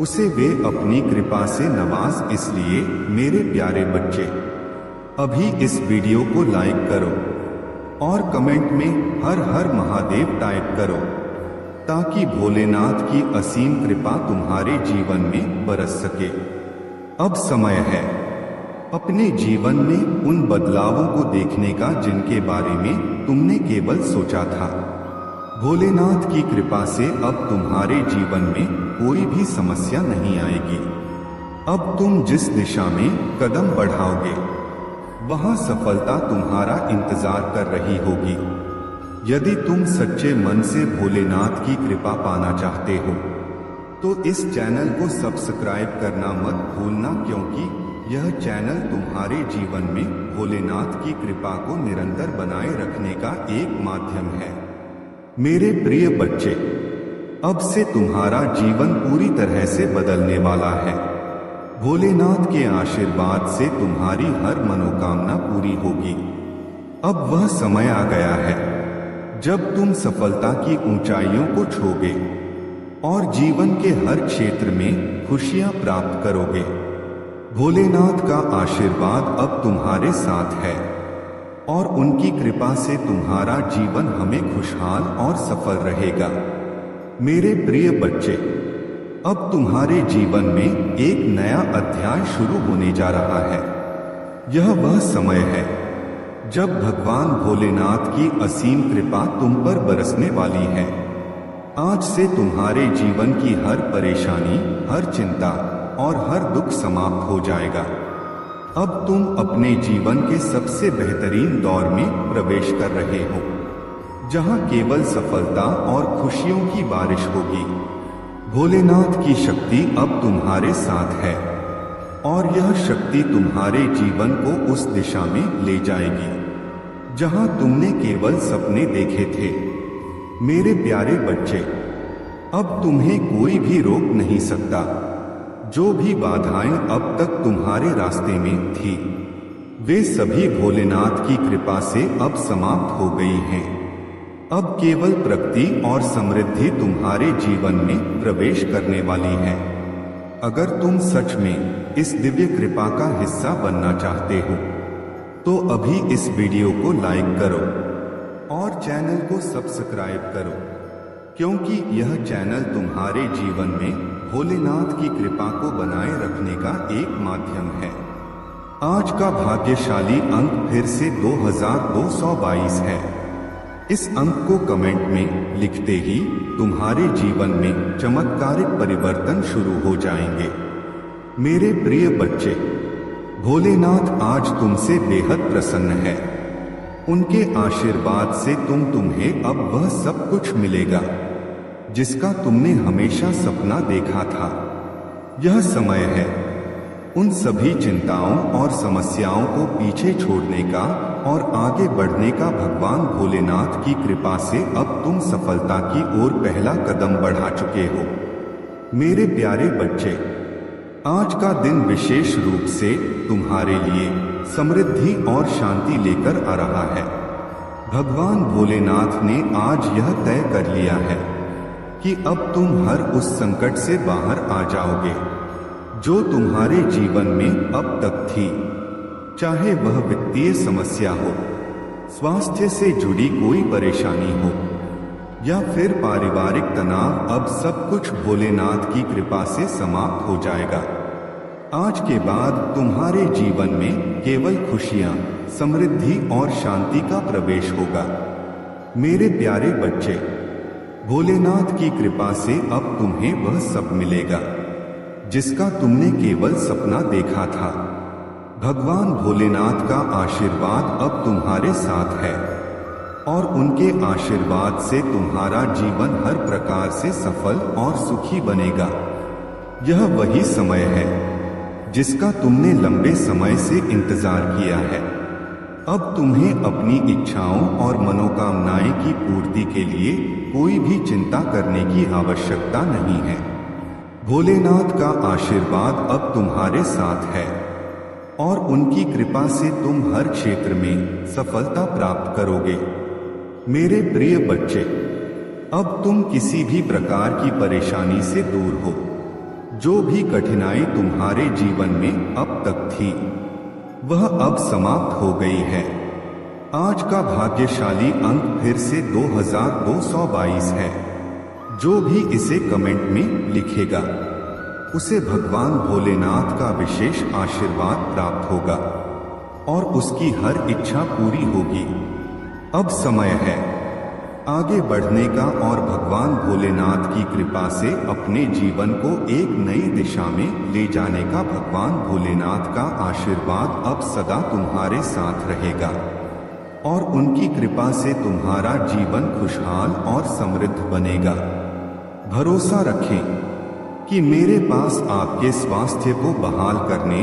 उसे वे अपनी कृपा से नवाज। इसलिए मेरे प्यारे बच्चे, अभी इस वीडियो को लाइक करो और कमेंट में हर हर महादेव टाइप करो, ताकि भोलेनाथ की असीम कृपा तुम्हारे जीवन में बरस सके। अब समय है अपने जीवन में उन बदलावों को देखने का जिनके बारे में तुमने केवल सोचा था। भोलेनाथ की कृपा से अब तुम्हारे जीवन में कोई भी समस्या नहीं आएगी। अब तुम जिस दिशा में कदम बढ़ाओगे वहां सफलता तुम्हारा इंतजार कर रही होगी। यदि तुम सच्चे मन से भोलेनाथ की कृपा पाना चाहते हो तो इस चैनल को सब्सक्राइब करना मत भूलना, क्योंकि यह चैनल तुम्हारे जीवन में भोलेनाथ की कृपा को निरंतर बनाए रखने का एक माध्यम है। मेरे प्रिय बच्चे, अब से तुम्हारा जीवन पूरी तरह से बदलने वाला है। भोलेनाथ के आशीर्वाद से तुम्हारी हर मनोकामना पूरी होगी। अब वह समय आ गया है जब तुम सफलता की ऊंचाइयों को छूओगे और जीवन के हर क्षेत्र में खुशियां प्राप्त करोगे। भोलेनाथ का आशीर्वाद अब तुम्हारे साथ है, और उनकी कृपा से तुम्हारा जीवन हमें खुशहाल और सफल रहेगा। मेरे प्रिय बच्चे, अब तुम्हारे जीवन में एक नया अध्याय शुरू होने जा रहा है। यह वह समय है जब भगवान भोलेनाथ की असीम कृपा तुम पर बरसने वाली है। आज से तुम्हारे जीवन की हर परेशानी, हर चिंता और हर दुख समाप्त हो जाएगा। अब तुम अपने जीवन के सबसे बेहतरीन दौर में प्रवेश कर रहे हो, जहां केवल सफलता और खुशियों की बारिश होगी। भोलेनाथ की शक्ति अब तुम्हारे साथ है, और यह शक्ति तुम्हारे जीवन को उस दिशा में ले जाएगी जहां तुमने केवल सपने देखे थे। मेरे प्यारे बच्चे, अब तुम्हें कोई भी रोक नहीं सकता। जो भी बाधाएं अब तक तुम्हारे रास्ते में थी, वे सभी भोलेनाथ की कृपा से अब समाप्त हो गई हैं। अब केवल प्रगति और समृद्धि तुम्हारे जीवन में प्रवेश करने वाली है। अगर तुम सच में इस दिव्य कृपा का हिस्सा बनना चाहते हो तो अभी इस वीडियो को लाइक करो और चैनल को सब्सक्राइब करो, क्योंकि यह चैनल तुम्हारे जीवन में भोलेनाथ की कृपा को बनाए रखने का एक माध्यम है। आज का भाग्यशाली अंक फिर से 2222 है। इस अंक को कमेंट में लिखते ही तुम्हारे जीवन में चमत्कारिक परिवर्तन शुरू हो जाएंगे। मेरे प्रिय बच्चे, भोलेनाथ आज तुमसे बेहद प्रसन्न है। उनके आशीर्वाद से तुम्हें अब वह सब कुछ मिलेगा जिसका तुमने हमेशा सपना देखा था। यह समय है उन सभी चिंताओं और समस्याओं को पीछे छोड़ने का और आगे बढ़ने का। भगवान भोलेनाथ की कृपा से अब तुम सफलता की ओर पहला कदम बढ़ा चुके हो। मेरे प्यारे बच्चे, आज का दिन विशेष रूप से तुम्हारे लिए समृद्धि और शांति लेकर आ रहा है। भगवान भोलेनाथ ने आज यह तय कर लिया है कि अब तुम हर उस संकट से बाहर आ जाओगे जो तुम्हारे जीवन में अब तक थी, चाहे वह वित्तीय समस्या हो, स्वास्थ्य से जुड़ी कोई परेशानी हो या फिर पारिवारिक तनाव। अब सब कुछ भोलेनाथ की कृपा से समाप्त हो जाएगा। आज के बाद तुम्हारे जीवन में केवल खुशियां, समृद्धि और शांति का प्रवेश होगा। मेरे प्यारे बच्चे, भोलेनाथ की कृपा से अब तुम्हें वह सब मिलेगा जिसका तुमने केवल सपना देखा था। भगवान भोलेनाथ का आशीर्वाद अब तुम्हारे साथ है और उनके आशीर्वाद से तुम्हारा जीवन हर प्रकार से सफल और सुखी बनेगा। यह वही समय है जिसका तुमने लंबे समय से इंतजार किया है। अब तुम्हें अपनी इच्छाओं और मनोकामनाएं की पूर्ति के लिए कोई भी चिंता करने की आवश्यकता नहीं है। भोलेनाथ का आशीर्वाद अब तुम्हारे साथ है और उनकी कृपा से तुम हर क्षेत्र में सफलता प्राप्त करोगे। मेरे प्रिय बच्चे, अब तुम किसी भी प्रकार की परेशानी से दूर हो। जो भी कठिनाई तुम्हारे जीवन में अब तक थी, वह अब समाप्त हो गई है। आज का भाग्यशाली अंक फिर से 2222 है। जो भी इसे कमेंट में लिखेगा उसे भगवान भोलेनाथ का विशेष आशीर्वाद प्राप्त होगा और उसकी हर इच्छा पूरी होगी। अब समय है आगे बढ़ने का और भगवान भोलेनाथ की कृपा से अपने जीवन को एक नई दिशा में ले जाने का। भगवान भोलेनाथ का आशीर्वाद अब सदा तुम्हारे साथ रहेगा और उनकी कृपा से तुम्हारा जीवन खुशहाल और समृद्ध बनेगा। भरोसा रखें कि मेरे पास आपके स्वास्थ्य को बहाल करने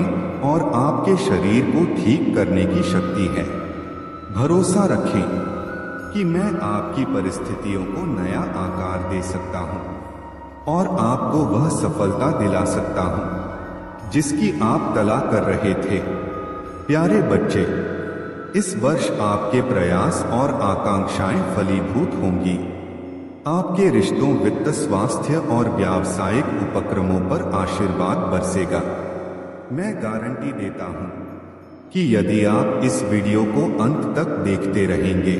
और आपके शरीर को ठीक करने की शक्ति है। भरोसा रखें कि मैं आपकी परिस्थितियों को नया आकार दे सकता हूं और आपको वह सफलता दिला सकता हूं जिसकी आप तलाश कर रहे थे। प्यारे बच्चे, इस वर्ष आपके प्रयास और आकांक्षाएं फलीभूत होंगी। आपके रिश्तों, वित्त, स्वास्थ्य और व्यावसायिक उपक्रमों पर आशीर्वाद बरसेगा। मैं गारंटी देता हूं कि यदि आप इस वीडियो को अंत तक देखते रहेंगे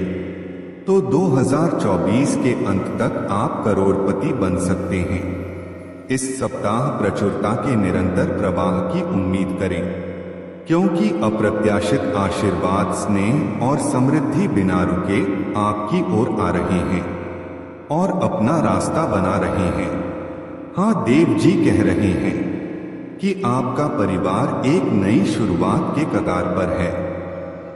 तो 2024 के अंत तक आप करोड़पति बन सकते हैं। इस सप्ताह प्रचुरता के निरंतर प्रवाह की उम्मीद करें, क्योंकि अप्रत्याशित आशीर्वाद, स्नेह और समृद्धि बिना रुके आपकी ओर आ रहे हैं और अपना रास्ता बना रहे हैं। हाँ, देव जी कह रहे हैं कि आपका परिवार एक नई शुरुआत के कगार पर है।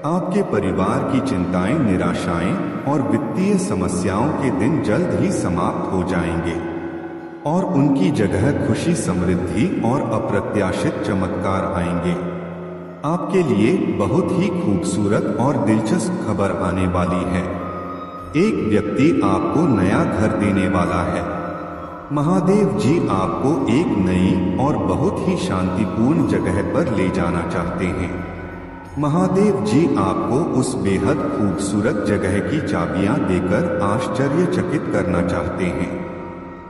आपके परिवार की चिंताएं, निराशाएं और वित्तीय समस्याओं के दिन जल्द ही समाप्त हो जाएंगे और उनकी जगह खुशी, समृद्धि और अप्रत्याशित चमत्कार आएंगे। आपके लिए बहुत ही खूबसूरत और दिलचस्प खबर आने वाली है। एक व्यक्ति आपको नया घर देने वाला है। महादेव जी आपको एक नई और बहुत ही शांतिपूर्ण जगह पर ले जाना चाहते हैं। महादेव जी आपको उस बेहद खूबसूरत जगह की चाबियां देकर आश्चर्यचकित करना चाहते हैं।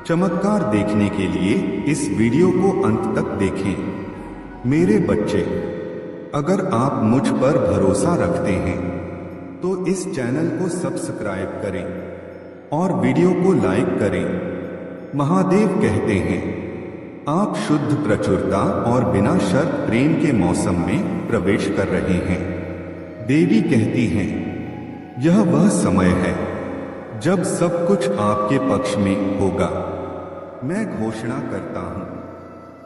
चमत्कार देखने के लिए इस वीडियो को अंत तक देखें। मेरे बच्चे, अगर आप मुझ पर भरोसा रखते हैं तो इस चैनल को सब्सक्राइब करें और वीडियो को लाइक करें। महादेव कहते हैं, आप शुद्ध प्रचुरता और बिना शर्त प्रेम के मौसम में प्रवेश कर रहे हैं। देवी कहती हैं, यह वह समय है जब सब कुछ आपके पक्ष में होगा। मैं घोषणा करता हूं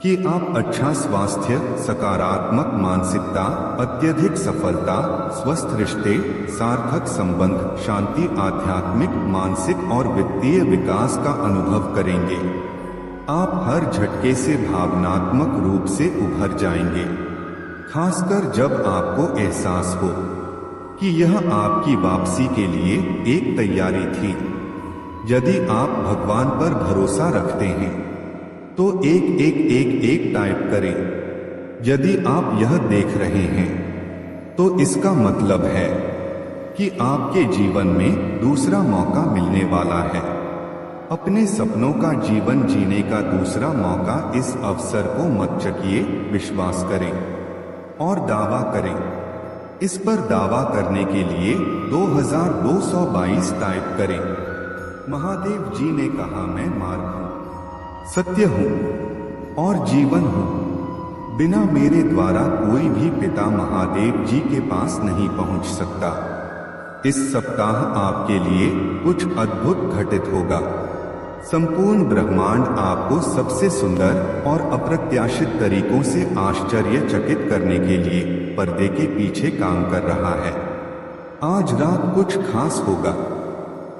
कि आप अच्छा स्वास्थ्य, सकारात्मक मानसिकता, अत्यधिक सफलता, स्वस्थ रिश्ते, सार्थक संबंध, शांति, आध्यात्मिक, मानसिक और वित्तीय विकास का अनुभव करेंगे। आप हर झटके से भावनात्मक रूप से उभर जाएंगे, खासकर जब आपको एहसास हो कि यह आपकी वापसी के लिए एक तैयारी थी। यदि आप भगवान पर भरोसा रखते हैं तो 111 टाइप करें। यदि आप यह देख रहे हैं तो इसका मतलब है कि आपके जीवन में दूसरा मौका मिलने वाला है। अपने सपनों का जीवन जीने का दूसरा मौका। इस अवसर को मत चखिए, विश्वास करें और दावा करें। इस पर दावा करने के लिए 2222 टाइप करें। महादेव जी ने कहा, मैं मार्ग हूं, सत्य हूं और जीवन हूं। बिना मेरे द्वारा कोई भी पिता महादेव जी के पास नहीं पहुंच सकता। इस सप्ताह आपके लिए कुछ अद्भुत घटित होगा। संपूर्ण ब्रह्मांड आपको सबसे सुंदर और अप्रत्याशित तरीकों से आश्चर्यचकित करने के लिए पर्दे के पीछे काम कर रहा है। आज रात कुछ खास होगा।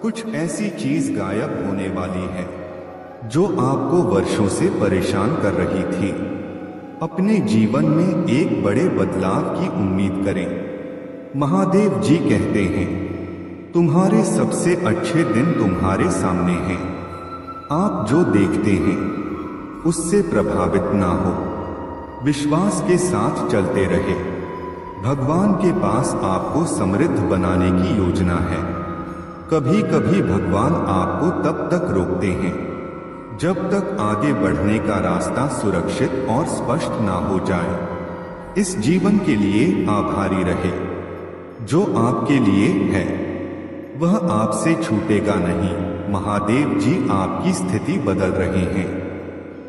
कुछ ऐसी चीज गायब होने वाली है जो आपको वर्षों से परेशान कर रही थी। अपने जीवन में एक बड़े बदलाव की उम्मीद करें। महादेव जी कहते हैं, तुम्हारे सबसे अच्छे दिन तुम्हारे सामने हैं। आप जो देखते हैं उससे प्रभावित ना हो। विश्वास के साथ चलते रहे। भगवान के पास आपको समृद्ध बनाने की योजना है। कभी कभी भगवान आपको तब तक रोकते हैं जब तक आगे बढ़ने का रास्ता सुरक्षित और स्पष्ट ना हो जाए। इस जीवन के लिए आभारी रहे। जो आपके लिए है वह आपसे छूटेगा नहीं। महादेव जी आपकी स्थिति बदल रहे हैं।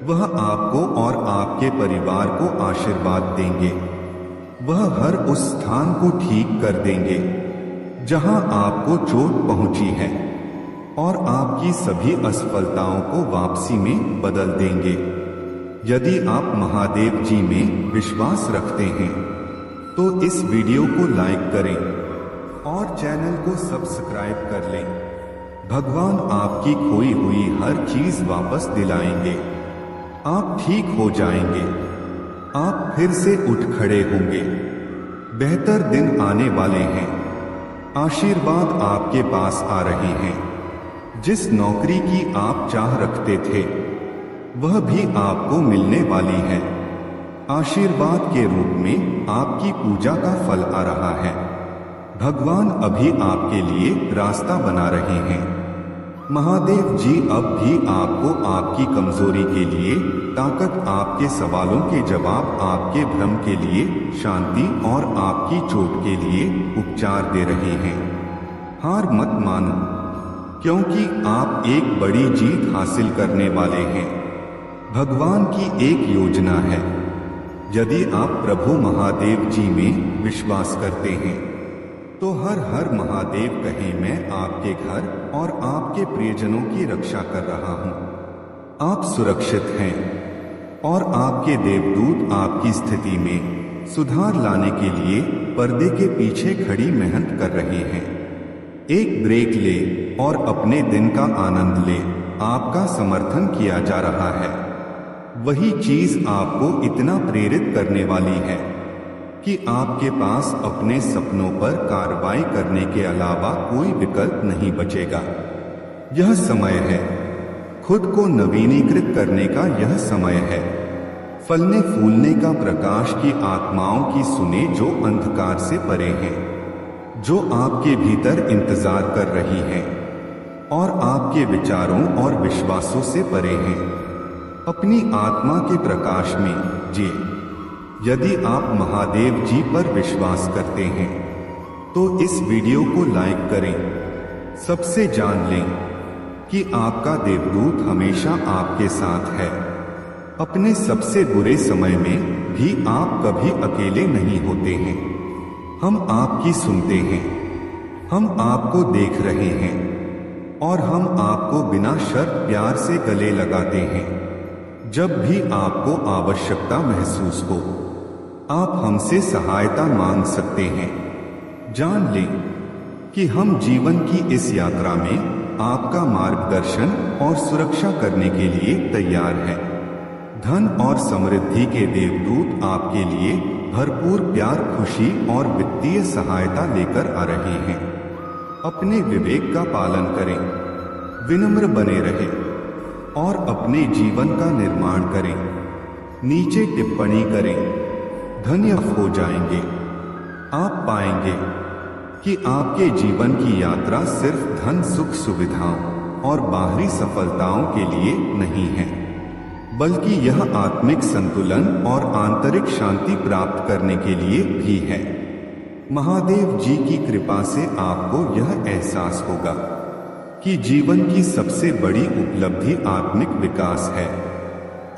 वह आपको और आपके परिवार को आशीर्वाद देंगे। वह हर उस स्थान को ठीक कर देंगे जहां आपको चोट पहुंची है और आपकी सभी असफलताओं को वापसी में बदल देंगे। यदि आप महादेव जी में विश्वास रखते हैं तो इस वीडियो को लाइक करें और चैनल को सब्सक्राइब कर लें। भगवान आपकी खोई हुई हर चीज वापस दिलाएंगे। आप ठीक हो जाएंगे। आप फिर से उठ खड़े होंगे। बेहतर दिन आने वाले हैं। आशीर्वाद आपके पास आ रहे हैं। जिस नौकरी की आप चाह रखते थे वह भी आपको मिलने वाली है। आशीर्वाद के रूप में आपकी पूजा का फल आ रहा है। भगवान अभी आपके लिए रास्ता बना रहे हैं। महादेव जी अब भी आपको आपकी कमजोरी के लिए ताकत, आपके सवालों के जवाब, आपके भ्रम के लिए शांति और आपकी चोट के लिए उपचार दे रहे हैं। हार मत मानो, क्योंकि आप एक बड़ी जीत हासिल करने वाले हैं। भगवान की एक योजना है। यदि आप प्रभु महादेव जी में विश्वास करते हैं तो हर हर महादेव कहें, मैं आपके घर और आपके प्रियजनों की रक्षा कर रहा हूं। आप सुरक्षित हैं और आपके देवदूत आपकी स्थिति में सुधार लाने के लिए पर्दे के पीछे खड़ी मेहनत कर रहे हैं। एक ब्रेक ले और अपने दिन का आनंद ले। आपका समर्थन किया जा रहा है। वही चीज आपको इतना प्रेरित करने वाली है कि आपके पास अपने सपनों पर कार्रवाई करने के अलावा कोई विकल्प नहीं बचेगा। यह समय है खुद को नवीनीकृत करने का। यह समय है फलने फूलने का। प्रकाश की आत्माओं की सुने जो अंधकार से परे हैं, जो आपके भीतर इंतजार कर रही हैं और आपके विचारों और विश्वासों से परे हैं। अपनी आत्मा के प्रकाश में जिए। यदि आप महादेव जी पर विश्वास करते हैं तो इस वीडियो को लाइक करें। सबसे जान लें कि आपका देवदूत हमेशा आपके साथ है। अपने सबसे बुरे समय में भी आप कभी अकेले नहीं होते हैं। हम आपकी सुनते हैं। हम आपको देख रहे हैं और हम आपको बिना शर्त प्यार से गले लगाते हैं। जब भी आपको आवश्यकता महसूस हो, आप हमसे सहायता मांग सकते हैं। जान लें कि हम जीवन की इस यात्रा में आपका मार्गदर्शन और सुरक्षा करने के लिए तैयार हैं। धन और समृद्धि के देवदूत आपके लिए भरपूर प्यार, खुशी और वित्तीय सहायता लेकर आ रहे हैं। अपने विवेक का पालन करें, विनम्र बने रहें और अपने जीवन का निर्माण करें। नीचे टिप्पणी करें, धन्य हो जाएंगे। आप पाएंगे कि आपके जीवन की यात्रा सिर्फ धन, सुख, सुविधाओं और बाहरी सफलताओं के लिए नहीं है, बल्कि यह आत्मिक संतुलन और आंतरिक शांति प्राप्त करने के लिए भी है। महादेव जी की कृपा से आपको यह एहसास होगा कि जीवन की सबसे बड़ी उपलब्धि आत्मिक विकास है।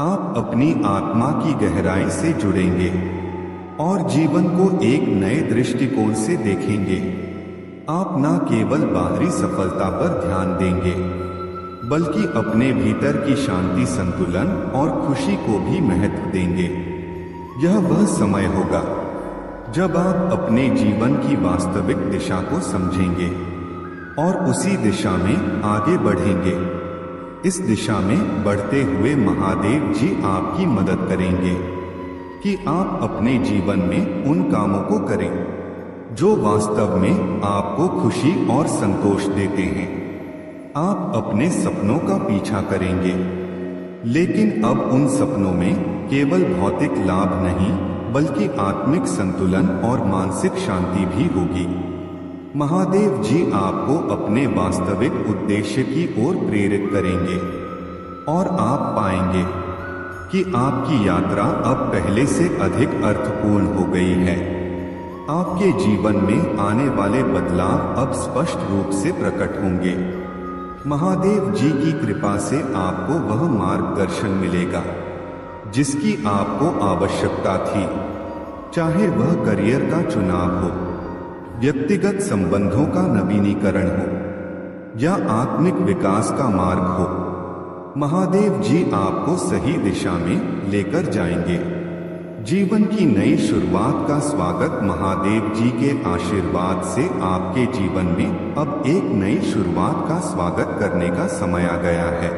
आप अपनी आत्मा की गहराई से जुड़ेंगे और जीवन को एक नए दृष्टिकोण से देखेंगे। आप न केवल बाहरी सफलता पर ध्यान देंगे, बल्कि अपने भीतर की शांति, संतुलन और खुशी को भी महत्व देंगे। यह वह समय होगा जब आप अपने जीवन की वास्तविक दिशा को समझेंगे और उसी दिशा में आगे बढ़ेंगे। इस दिशा में बढ़ते हुए महादेव जी आपकी मदद करेंगे कि आप अपने जीवन में उन कामों को करें जो वास्तव में आपको खुशी और संतोष देते हैं। आप अपने सपनों का पीछा करेंगे, लेकिन अब उन सपनों में केवल भौतिक लाभ नहीं, बल्कि आत्मिक संतुलन और मानसिक शांति भी होगी। महादेव जी आपको अपने वास्तविक उद्देश्य की ओर प्रेरित करेंगे और आप पाएंगे कि आपकी यात्रा अब पहले से अधिक अर्थपूर्ण हो गई है। आपके जीवन में आने वाले बदलाव अब स्पष्ट रूप से प्रकट होंगे। महादेव जी की कृपा से आपको वह मार्गदर्शन मिलेगा जिसकी आपको आवश्यकता थी, चाहे वह करियर का चुनाव हो, व्यक्तिगत संबंधों का नवीनीकरण हो या आत्मिक विकास का मार्ग हो। महादेव जी आपको सही दिशा में लेकर जाएंगे। जीवन की नई शुरुआत का स्वागत। महादेव जी के आशीर्वाद से आपके जीवन में अब एक नई शुरुआत का स्वागत करने का समय आ गया है।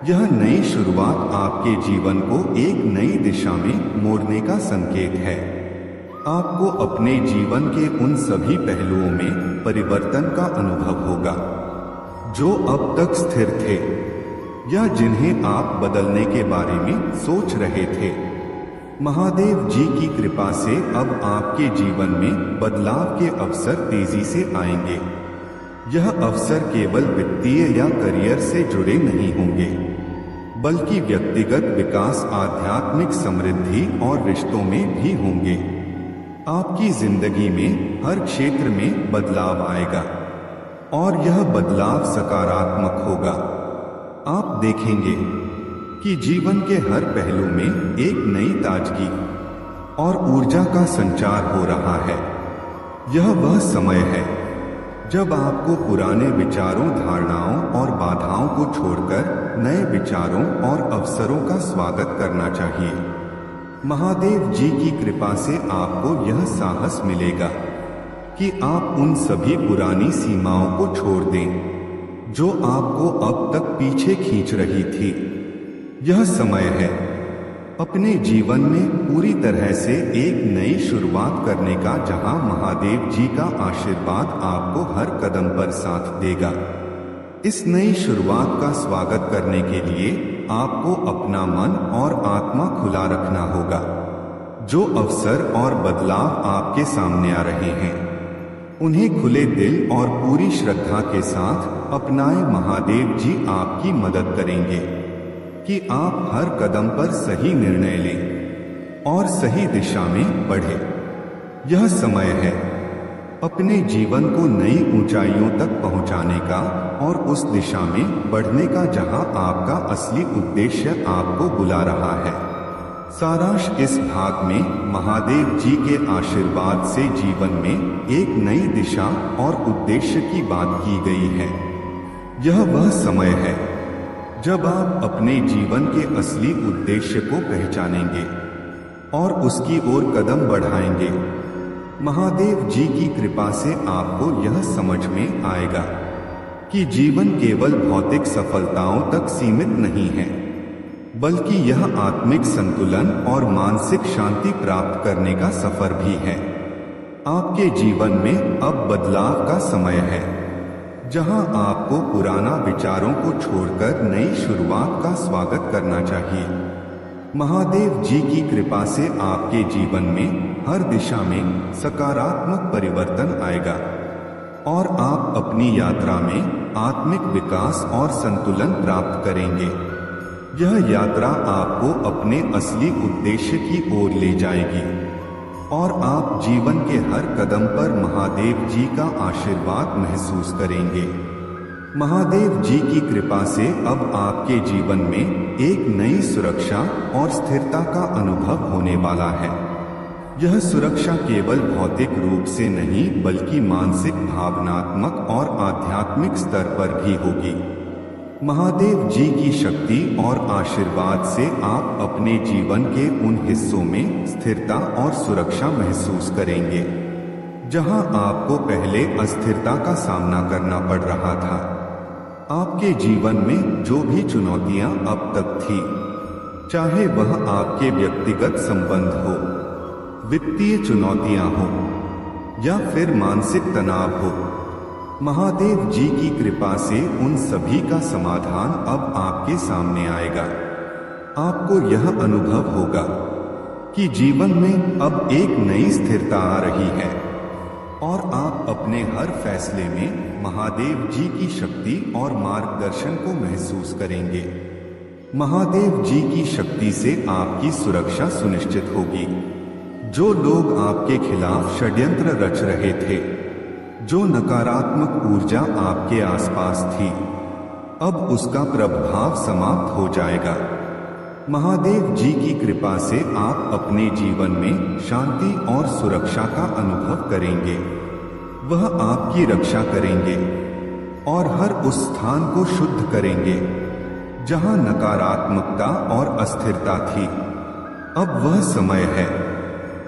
यह नई शुरुआत आपके जीवन को एक नई दिशा में मोड़ने का संकेत है। आपको अपने जीवन के उन सभी पहलुओं में परिवर्तन का अनुभव होगा जो अब तक स्थिर थे या जिन्हें आप बदलने के बारे में सोच रहे थे। महादेव जी की कृपा से अब आपके जीवन में बदलाव के अवसर तेजी से आएंगे। यह अवसर केवल वित्तीय या करियर से जुड़े नहीं होंगे, बल्कि व्यक्तिगत विकास, आध्यात्मिक समृद्धि और रिश्तों में भी होंगे। आपकी जिंदगी में हर क्षेत्र में बदलाव आएगा और यह बदलाव सकारात्मक होगा। आप देखेंगे कि जीवन के हर पहलू में एक नई ताजगी और ऊर्जा का संचार हो रहा है। यह वह समय है जब आपको पुराने विचारों, धारणाओं और बाधाओं को छोड़कर नए विचारों और अवसरों का स्वागत करना चाहिए। महादेव जी की कृपा से आपको यह साहस मिलेगा कि आप उन सभी पुरानी सीमाओं को छोड़ दें जो आपको अब तक पीछे खींच रही थी। यह समय है अपने जीवन में पूरी तरह से एक नई शुरुआत करने का, जहां महादेव जी का आशीर्वाद आपको हर कदम पर साथ देगा। इस नई शुरुआत का स्वागत करने के लिए आपको अपना मन और आत्मा खुला रखना होगा। जो अवसर और बदलाव आपके सामने आ रहे हैं, उन्हें खुले दिल और पूरी श्रद्धा के साथ अपनाएं। महादेव जी आपकी मदद करेंगे कि आप हर कदम पर सही निर्णय लें और सही दिशा में बढ़ें। यह समय है अपने जीवन को नई ऊंचाइयों तक पहुंचाने का और उस दिशा में बढ़ने का जहां आपका असली उद्देश्य आपको बुला रहा है। सारांश। इस भाग में महादेव जी के आशीर्वाद से जीवन में एक नई दिशा और उद्देश्य की बात की गई है। यह वह समय है जब आप अपने जीवन के असली उद्देश्य को पहचानेंगे और उसकी ओर कदम बढ़ाएंगे, महादेव जी की कृपा से आपको यह समझ में आएगा कि जीवन केवल भौतिक सफलताओं तक सीमित नहीं है, बल्कि यह आत्मिक संतुलन और मानसिक शांति प्राप्त करने का सफर भी है। आपके जीवन में अब बदलाव का समय है, जहां आपको पुराना विचारों को छोड़कर नई शुरुआत का स्वागत करना चाहिए। महादेव जी की कृपा से आपके जीवन में हर दिशा में सकारात्मक परिवर्तन आएगा और आप अपनी यात्रा में आत्मिक विकास और संतुलन प्राप्त करेंगे। यह यात्रा आपको अपने असली उद्देश्य की ओर ले जाएगी और आप जीवन के हर कदम पर महादेव जी का आशीर्वाद महसूस करेंगे। महादेव जी की कृपा से अब आपके जीवन में एक नई सुरक्षा और स्थिरता का अनुभव होने वाला है। यह सुरक्षा केवल भौतिक रूप से नहीं, बल्कि मानसिक, भावनात्मक और आध्यात्मिक स्तर पर भी होगी। महादेव जी की शक्ति और आशीर्वाद से आप अपने जीवन के उन हिस्सों में स्थिरता और सुरक्षा महसूस करेंगे जहां आपको पहले अस्थिरता का सामना करना पड़ रहा था। आपके जीवन में जो भी चुनौतियां अब तक थी, चाहे वह आपके व्यक्तिगत संबंध हो, वित्तीय चुनौतियां हो या फिर मानसिक तनाव हो, महादेव जी की कृपा से उन सभी का समाधान अब आपके सामने आएगा। आपको यह अनुभव होगा कि जीवन में अब एक नई स्थिरता आ रही है और आप अपने हर फैसले में महादेव जी की शक्ति और मार्गदर्शन को महसूस करेंगे। महादेव जी की शक्ति से आपकी सुरक्षा सुनिश्चित होगी। जो लोग आपके खिलाफ षड्यंत्र रच रहे थे, जो नकारात्मक ऊर्जा आपके आसपास थी, अब उसका प्रभाव समाप्त हो जाएगा। महादेव जी की कृपा से आप अपने जीवन में शांति और सुरक्षा का अनुभव करेंगे। वह आपकी रक्षा करेंगे और हर उस स्थान को शुद्ध करेंगे जहां नकारात्मकता और अस्थिरता थी। अब वह समय है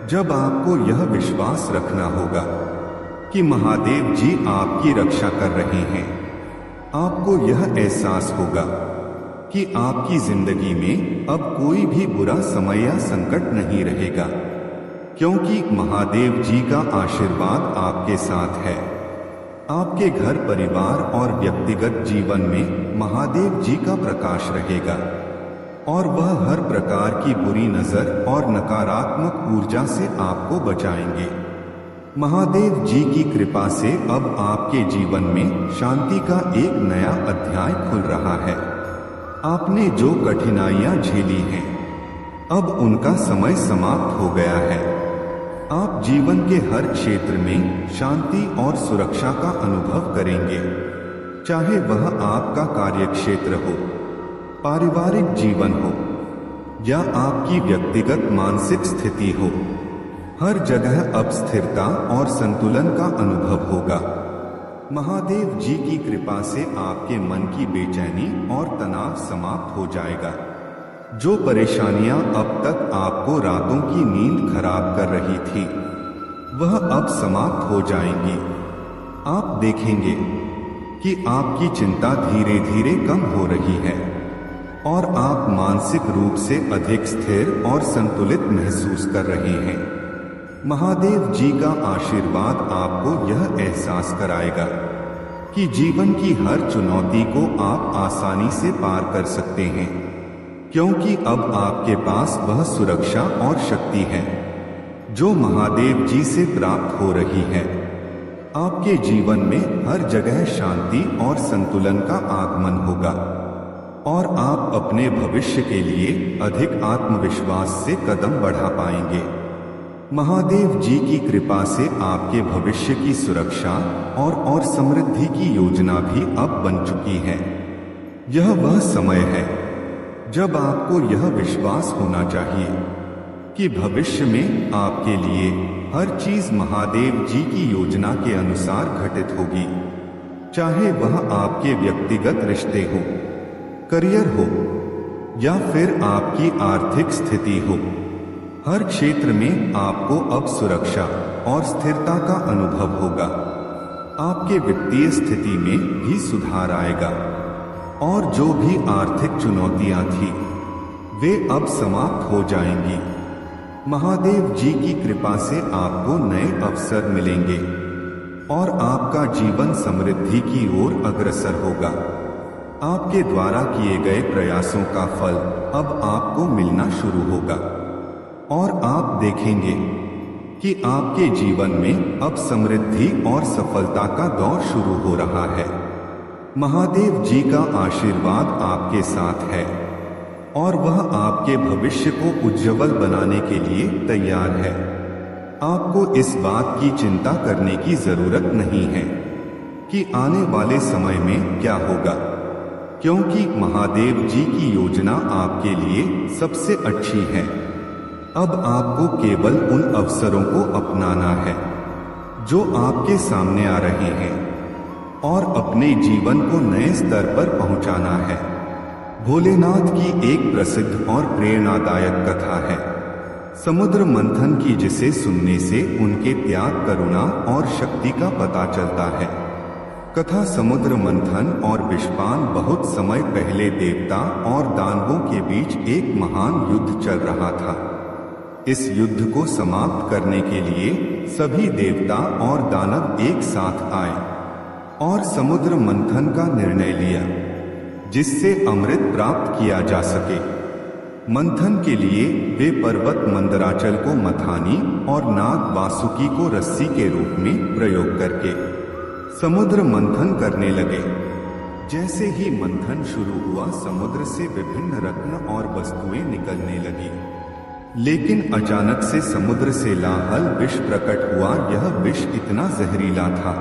जब आपको यह विश्वास रखना होगा कि महादेव जी आपकी रक्षा कर रहे हैं। आपको यह एहसास होगा कि आपकी जिंदगी में अब कोई भी बुरा समय या संकट नहीं रहेगा, क्योंकि महादेव जी का आशीर्वाद आपके साथ है। आपके घर, परिवार और व्यक्तिगत जीवन में महादेव जी का प्रकाश रहेगा और वह हर प्रकार की बुरी नजर और नकारात्मक ऊर्जा से आपको बचाएंगे। महादेव जी की कृपा से अब आपके जीवन में शांति का एक नया अध्याय खुल रहा है। आपने जो कठिनाइयां झेली हैं, अब उनका समय समाप्त हो गया है। आप जीवन के हर क्षेत्र में शांति और सुरक्षा का अनुभव करेंगे, चाहे वह आपका कार्यक्षेत्र हो, पारिवारिक जीवन हो या आपकी व्यक्तिगत मानसिक स्थिति हो। हर जगह अब स्थिरता और संतुलन का अनुभव होगा। महादेव जी की कृपा से आपके मन की बेचैनी और तनाव समाप्त हो जाएगा। जो परेशानियां अब तक आपको रातों की नींद खराब कर रही थी, वह अब समाप्त हो जाएंगी। आप देखेंगे कि आपकी चिंता धीरे धीरे कम हो रही है और आप मानसिक रूप से अधिक स्थिर और संतुलित महसूस कर रहे हैं। महादेव जी का आशीर्वाद आपको यह एहसास कराएगा कि जीवन की हर चुनौती को आप आसानी से पार कर सकते हैं, क्योंकि अब आपके पास वह सुरक्षा और शक्ति है जो महादेव जी से प्राप्त हो रही है। आपके जीवन में हर जगह शांति और संतुलन का आगमन होगा और आप अपने भविष्य के लिए अधिक आत्मविश्वास से कदम बढ़ा पाएंगे। महादेव जी की कृपा से आपके भविष्य की सुरक्षा और समृद्धि की योजना भी अब बन चुकी है। यह वह समय है जब आपको यह विश्वास होना चाहिए कि भविष्य में आपके लिए हर चीज महादेव जी की योजना के अनुसार घटित होगी, चाहे वह आपके व्यक्तिगत रिश्ते हो, करियर हो या फिर आपकी आर्थिक स्थिति हो, हर क्षेत्र में आपको अब सुरक्षा और स्थिरता का अनुभव होगा। आपके वित्तीय स्थिति में भी सुधार आएगा और जो भी आर्थिक चुनौतियां थी वे अब समाप्त हो जाएंगी। महादेव जी की कृपा से आपको नए अवसर मिलेंगे और आपका जीवन समृद्धि की ओर अग्रसर होगा। आपके द्वारा किए गए प्रयासों का फल अब आपको मिलना शुरू होगा और आप देखेंगे कि आपके जीवन में अब समृद्धि और सफलता का दौर शुरू हो रहा है। महादेव जी का आशीर्वाद आपके साथ है और वह आपके भविष्य को उज्जवल बनाने के लिए तैयार है। आपको इस बात की चिंता करने की जरूरत नहीं है कि आने वाले समय में क्या होगा, क्योंकि महादेव जी की योजना आपके लिए सबसे अच्छी है। अब आपको केवल उन अवसरों को अपनाना है जो आपके सामने आ रहे हैं और अपने जीवन को नए स्तर पर पहुंचाना है। भोलेनाथ की एक प्रसिद्ध और प्रेरणादायक कथा है समुद्र मंथन की, जिसे सुनने से उनके त्याग, करुणा और शक्ति का पता चलता है। कथा समुद्र मंथन और विषपान। बहुत समय पहले देवता और दानवों के बीच एक महान युद्ध चल रहा था। इस युद्ध को समाप्त करने के लिए सभी देवता और दानव एक साथ आए और समुद्र मंथन का निर्णय लिया, जिससे अमृत प्राप्त किया जा सके। मंथन के लिए वे पर्वत मंदराचल को मथानी और नाग वासुकी को रस्सी के रूप में प्रयोग करके समुद्र मंथन करने लगे। जैसे ही मंथन शुरू हुआ, समुद्र से विभिन्न रत्न और वस्तुएं निकलने लगी, लेकिन अचानक से समुद्र से लाहल विष प्रकट हुआ। यह विष इतना जहरीला था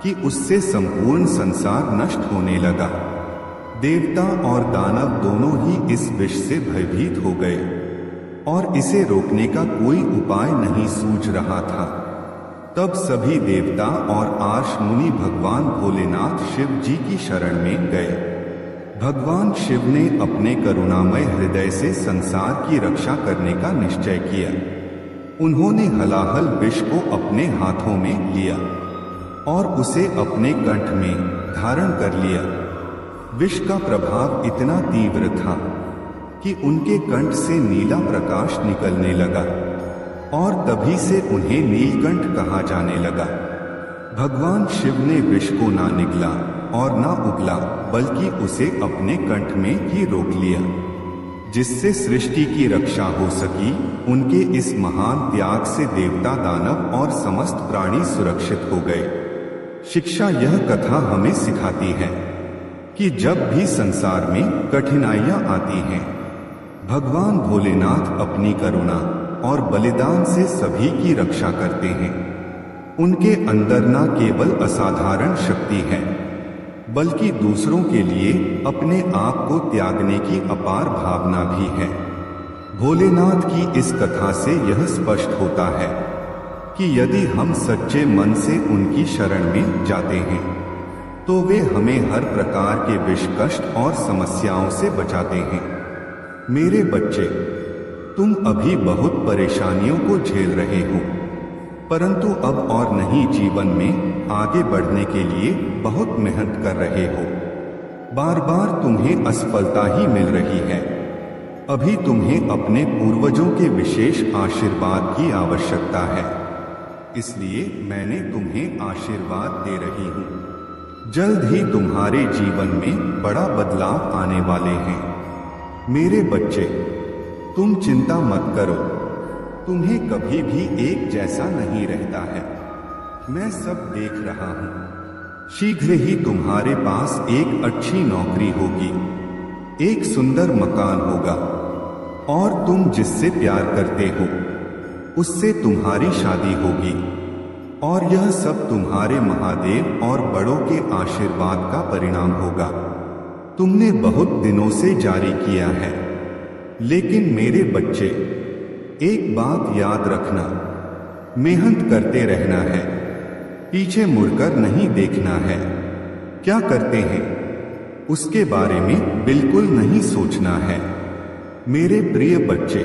कि उससे संपूर्ण संसार नष्ट होने लगा। देवता और दानव दोनों ही इस विष से भयभीत हो गए और इसे रोकने का कोई उपाय नहीं सूझ रहा था। तब सभी देवता और आर्ष मुनि भगवान भोलेनाथ शिव जी की शरण में गए। भगवान शिव ने अपने करुणामय हृदय से संसार की रक्षा करने का निश्चय किया। उन्होंने हलाहल विष को अपने हाथों में लिया और उसे अपने कंठ में धारण कर लिया। विष का प्रभाव इतना तीव्र था कि उनके कंठ से नीला प्रकाश निकलने लगा और तभी से उन्हें नीलकंठ कहा जाने लगा। भगवान शिव ने विष को ना निगला और ना उगला, बल्कि उसे अपने कंठ में ही रोक लिया, जिससे सृष्टि की रक्षा हो सकी। उनके इस महान त्याग से देवता, दानव और समस्त प्राणी सुरक्षित हो गए। शिक्षा यह कथा हमें सिखाती है कि जब भी संसार में कठिनाइयां आती हैं, भगवान भोलेनाथ अपनी करुणा और बलिदान से सभी की रक्षा करते हैं। उनके अंदर न केवल असाधारण शक्ति है, बल्कि दूसरों के लिए अपने आप को त्यागने की अपार भावना भी है। भोलेनाथ की इस कथा से यह स्पष्ट होता है कि यदि हम सच्चे मन से उनकी शरण में जाते हैं तो वे हमें हर प्रकार के विष, कष्ट और समस्याओं से बचाते हैं। मेरे बच्चे, तुम अभी बहुत परेशानियों को झेल रहे हो, परंतु अब और नहीं, जीवन में आगे बढ़ने के लिए बहुत मेहनत कर रहे हो। बार बार तुम्हें असफलता ही मिल रही है। अभी तुम्हें अपने पूर्वजों के विशेष आशीर्वाद की आवश्यकता है, इसलिए मैंने तुम्हें आशीर्वाद दे रही हूँ। जल्द ही तुम्हारे जीवन में बड़ा बदलाव आने वाले हैं। मेरे बच्चे, तुम चिंता मत करो, तुम्हें कभी भी एक जैसा नहीं रहता है। मैं सब देख रहा हूँ। शीघ्र ही तुम्हारे पास एक अच्छी नौकरी होगी, एक सुंदर मकान होगा और तुम जिससे प्यार करते हो उससे तुम्हारी शादी होगी। और यह सब तुम्हारे महादेव और बड़ों के आशीर्वाद का परिणाम होगा। तुमने बहुत दिनों से जारी किया है, लेकिन मेरे बच्चे, एक बात याद रखना, मेहनत करते रहना है, पीछे मुड़कर नहीं देखना है। क्या करते हैं? उसके बारे में बिल्कुल नहीं सोचना है। मेरे प्रिय बच्चे,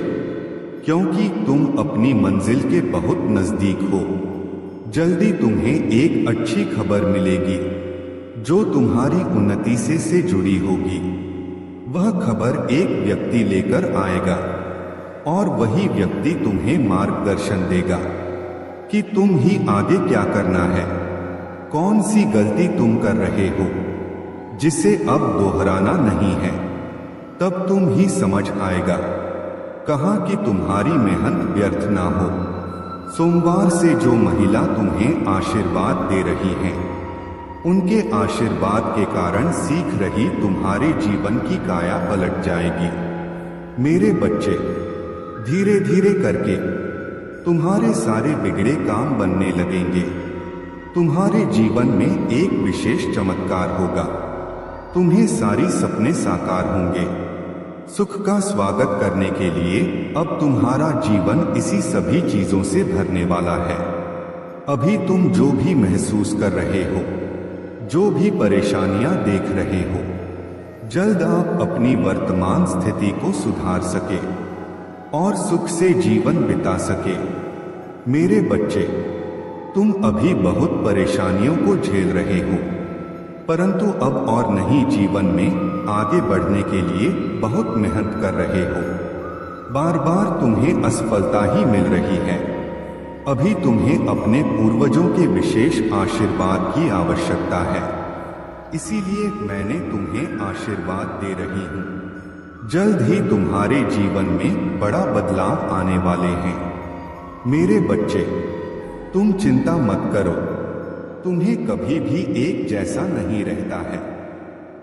क्योंकि तुम अपनी मंजिल के बहुत नजदीक हो, जल्दी तुम्हें एक अच्छी खबर मिलेगी जो तुम्हारी उन्नति से जुड़ी होगी। वह खबर एक व्यक्ति लेकर आएगा और वही व्यक्ति तुम्हें मार्गदर्शन देगा कि तुम ही आगे क्या करना है, कौन सी गलती तुम कर रहे हो जिसे अब दोहराना नहीं है। तब तुम ही समझ आएगा कहाँ कि तुम्हारी मेहनत व्यर्थ ना हो। सोमवार से जो महिला तुम्हें आशीर्वाद दे रही है, उनके आशीर्वाद के कारण सीख रही तुम्हारे जीवन की काया पलट जाएगी। मेरे बच्चे, धीरे धीरे करके तुम्हारे सारे बिगड़े काम बनने लगेंगे। तुम्हारे जीवन में एक विशेष चमत्कार होगा। तुम्हें सारी सपने साकार होंगे। सुख का स्वागत करने के लिए अब तुम्हारा जीवन इसी सभी चीजों से भरने वाला है। अभी तुम जो भी महसूस कर रहे हो, जो भी परेशानियां देख रहे हो, जल्द आप अपनी वर्तमान स्थिति को सुधार सके और सुख से जीवन बिता सके। मेरे बच्चे, तुम अभी बहुत परेशानियों को झेल रहे हो, परंतु अब और नहीं, जीवन में आगे बढ़ने के लिए बहुत मेहनत कर रहे हो। बार बार तुम्हें असफलता ही मिल रही है। अभी तुम्हें अपने पूर्वजों के विशेष आशीर्वाद की आवश्यकता है, इसीलिए मैंने तुम्हें आशीर्वाद दे रही हूँ। जल्द ही तुम्हारे जीवन में बड़ा बदलाव आने वाले हैं। मेरे बच्चे, तुम चिंता मत करो, तुम्हें कभी भी एक जैसा नहीं रहता है।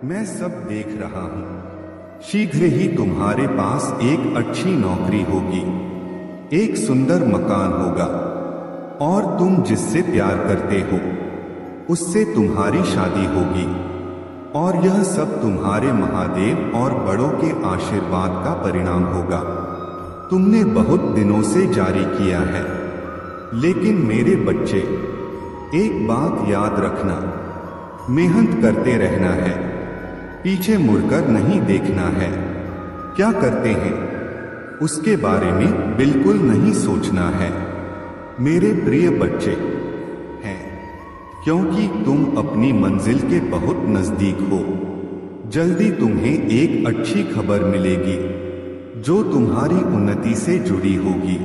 मैं सब देख रहा हूँ। शीघ्र ही तुम्हारे पास एक अच्छी नौकरी होगी, एक सुंदर मकान होगा और तुम जिससे प्यार करते हो उससे तुम्हारी शादी होगी। और यह सब तुम्हारे महादेव और बड़ों के आशीर्वाद का परिणाम होगा। तुमने बहुत दिनों से जारी किया है, लेकिन मेरे बच्चे, एक बात याद रखना, मेहनत करते रहना है, पीछे मुड़कर नहीं देखना है। क्या करते हैं उसके बारे में बिल्कुल नहीं सोचना है। मेरे प्रिय बच्चे हैं, क्योंकि तुम अपनी मंजिल के बहुत नजदीक हो। जल्दी तुम्हें एक अच्छी खबर मिलेगी जो तुम्हारी उन्नति से जुड़ी होगी।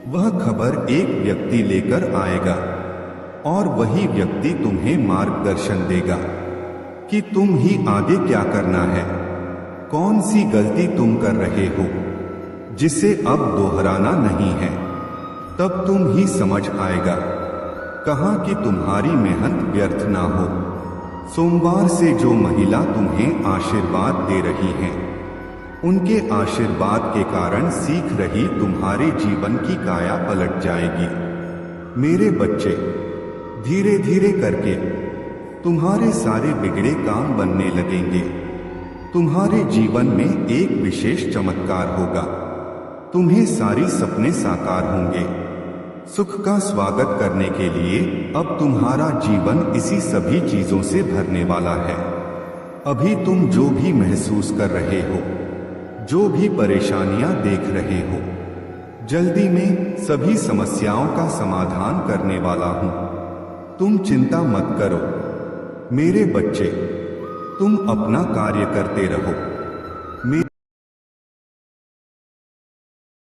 वह खबर एक व्यक्ति लेकर आएगा और वही व्यक्ति तुम्हें मार्गदर्शन देगा कि तुम ही आगे क्या करना है, कौन सी गलती तुम कर रहे हो जिसे अब दोहराना नहीं है। तब तुम ही समझ आएगा कहाँ कि तुम्हारी मेहनत व्यर्थ ना हो। सोमवार से जो महिला तुम्हें आशीर्वाद दे रही है, उनके आशीर्वाद के कारण सीख रही तुम्हारे जीवन की काया पलट जाएगी। मेरे बच्चे, धीरे धीरे करके तुम्हारे सारे बिगड़े काम बनने लगेंगे। तुम्हारे जीवन में एक विशेष चमत्कार होगा। तुम्हें सारी सपने साकार होंगे। सुख का स्वागत करने के लिए अब तुम्हारा जीवन इसी सभी चीजों से भरने वाला है। अभी तुम जो भी महसूस कर रहे हो, जो भी परेशानियां देख रहे हो, जल्दी में सभी समस्याओं का समाधान करने वाला हूं। तुम चिंता मत करो। मेरे बच्चे, तुम अपना कार्य करते रहो।